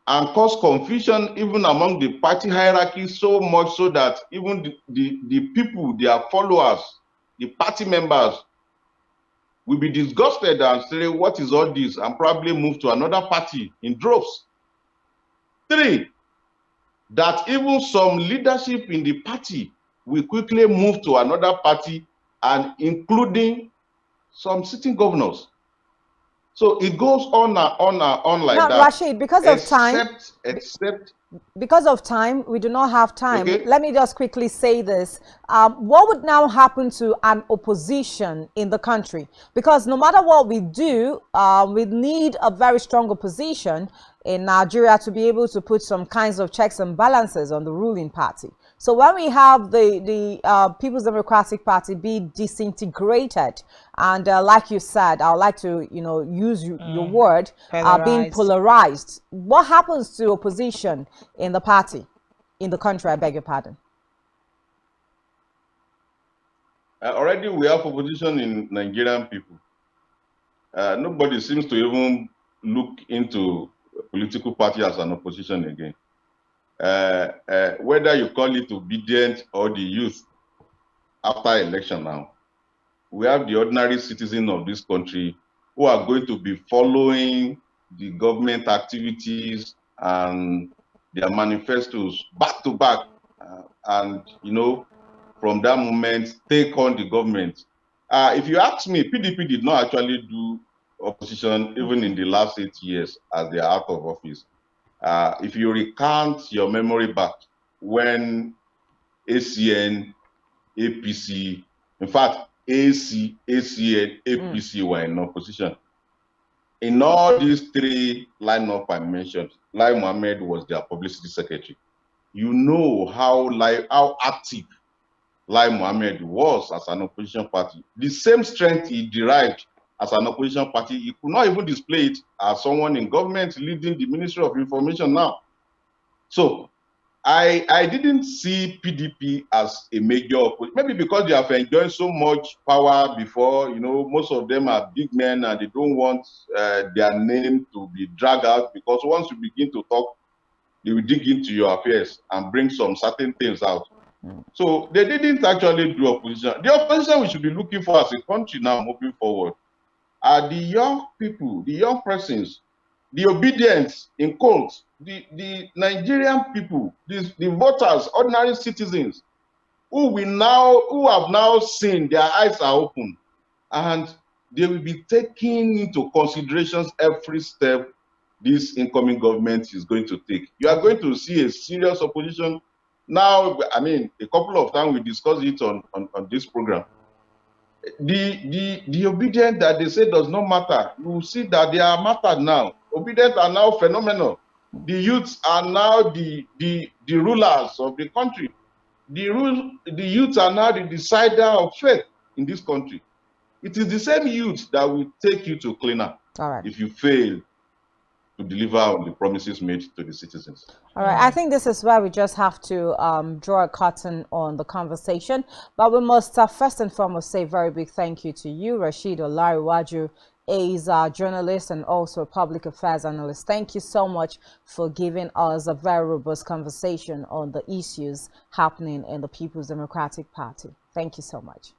and cause confusion even among the party hierarchy, so much so that even the people, their followers, the party members, will be disgusted and say, what is all this? And probably move to another party in droves. Three, that even some leadership in the party will quickly move to another party, and including some sitting governors. So it goes on and on and on like now, that. Rashid, because of time, because of time, we do not have time. Okay. Let me just quickly say this. What would now happen to an opposition in the country? Because no matter what we do, we need a very strong opposition in Nigeria to be able to put some kinds of checks and balances on the ruling party. So when we have the People's Democratic Party be disintegrated, and like you said, I would like to use your word, being polarized, what happens to opposition in the party, in the country? I beg your pardon. Already we have opposition in Nigerian people. Nobody seems to even look into a political party as an opposition again. Whether you call it obedient or the youth after election now, we have the ordinary citizen of this country who are going to be following the government activities and their manifestos back to back, and from that moment take on the government. If you ask me, PDP did not actually do opposition even in the last 8 years as they are out of office. If you recount your memory back when ACN, APC, in fact, AC, ACN, APC were in opposition. In all these three lineup I mentioned, Lai Mohammed was their publicity secretary. You know how active Lai Mohammed was as an opposition party. The same strength he derived as an opposition party, he could not even display it as someone in government leading the Ministry of Information now. So I didn't see PDP as a major opposition, maybe because they have enjoyed so much power before. Most of them are big men and they don't want their name to be dragged out, because once you begin to talk, they will dig into your affairs and bring some certain things out. So they didn't actually do opposition. The opposition we should be looking for as a country now moving forward are the young people, the young persons, the obedience in quotes, the Nigerian people, the voters, ordinary citizens, who have now seen their eyes are open, and they will be taking into considerations every step this incoming government is going to take. You are going to see a serious opposition. Now, I mean, a couple of times we discussed it on this program. The obedience that they say does not matter, you will see that they are mattered now. Obedience are now phenomenal. The youths are now the rulers of the country. The youths are now the decider of fate in this country. It is the same youth that will take you to cleaner if you fail to deliver on the promises made to the citizens. All right, I think this is where we just have to draw a curtain on the conversation. But we must first and foremost say a very big thank you to you, Rashid Olariwaju, is a journalist and also a public affairs analyst. Thank you so much for giving us a very robust conversation on the issues happening in the People's Democratic Party. Thank you so much.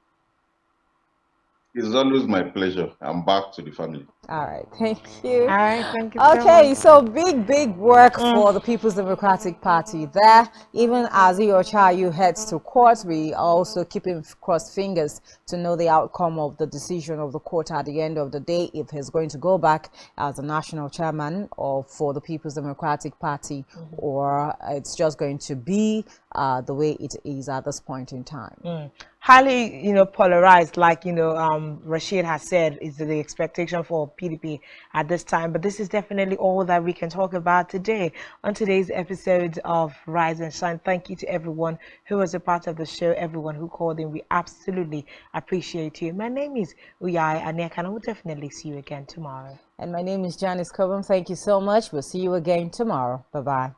It's always my pleasure. I'm back to the family. All right, thank you. All right, thank you. Okay, so big work for the People's Democratic Party there. Even as Iyorcha Ayu heads to court, we are also keeping crossed fingers to know the outcome of the decision of the court at the end of the day, if he's going to go back as the national chairman or for the People's Democratic Party, or it's just going to be the way it is at this point in time. Highly, polarized, like, Rashid has said, is the expectation for PDP at this time. But this is definitely all that we can talk about today on today's episode of Rise and Shine. Thank you to everyone who was a part of the show, everyone who called in. We absolutely appreciate you. My name is Uyai Anek, and I will definitely see you again tomorrow. And my name is Janice Kobum. Thank you so much. We'll see you again tomorrow. Bye-bye.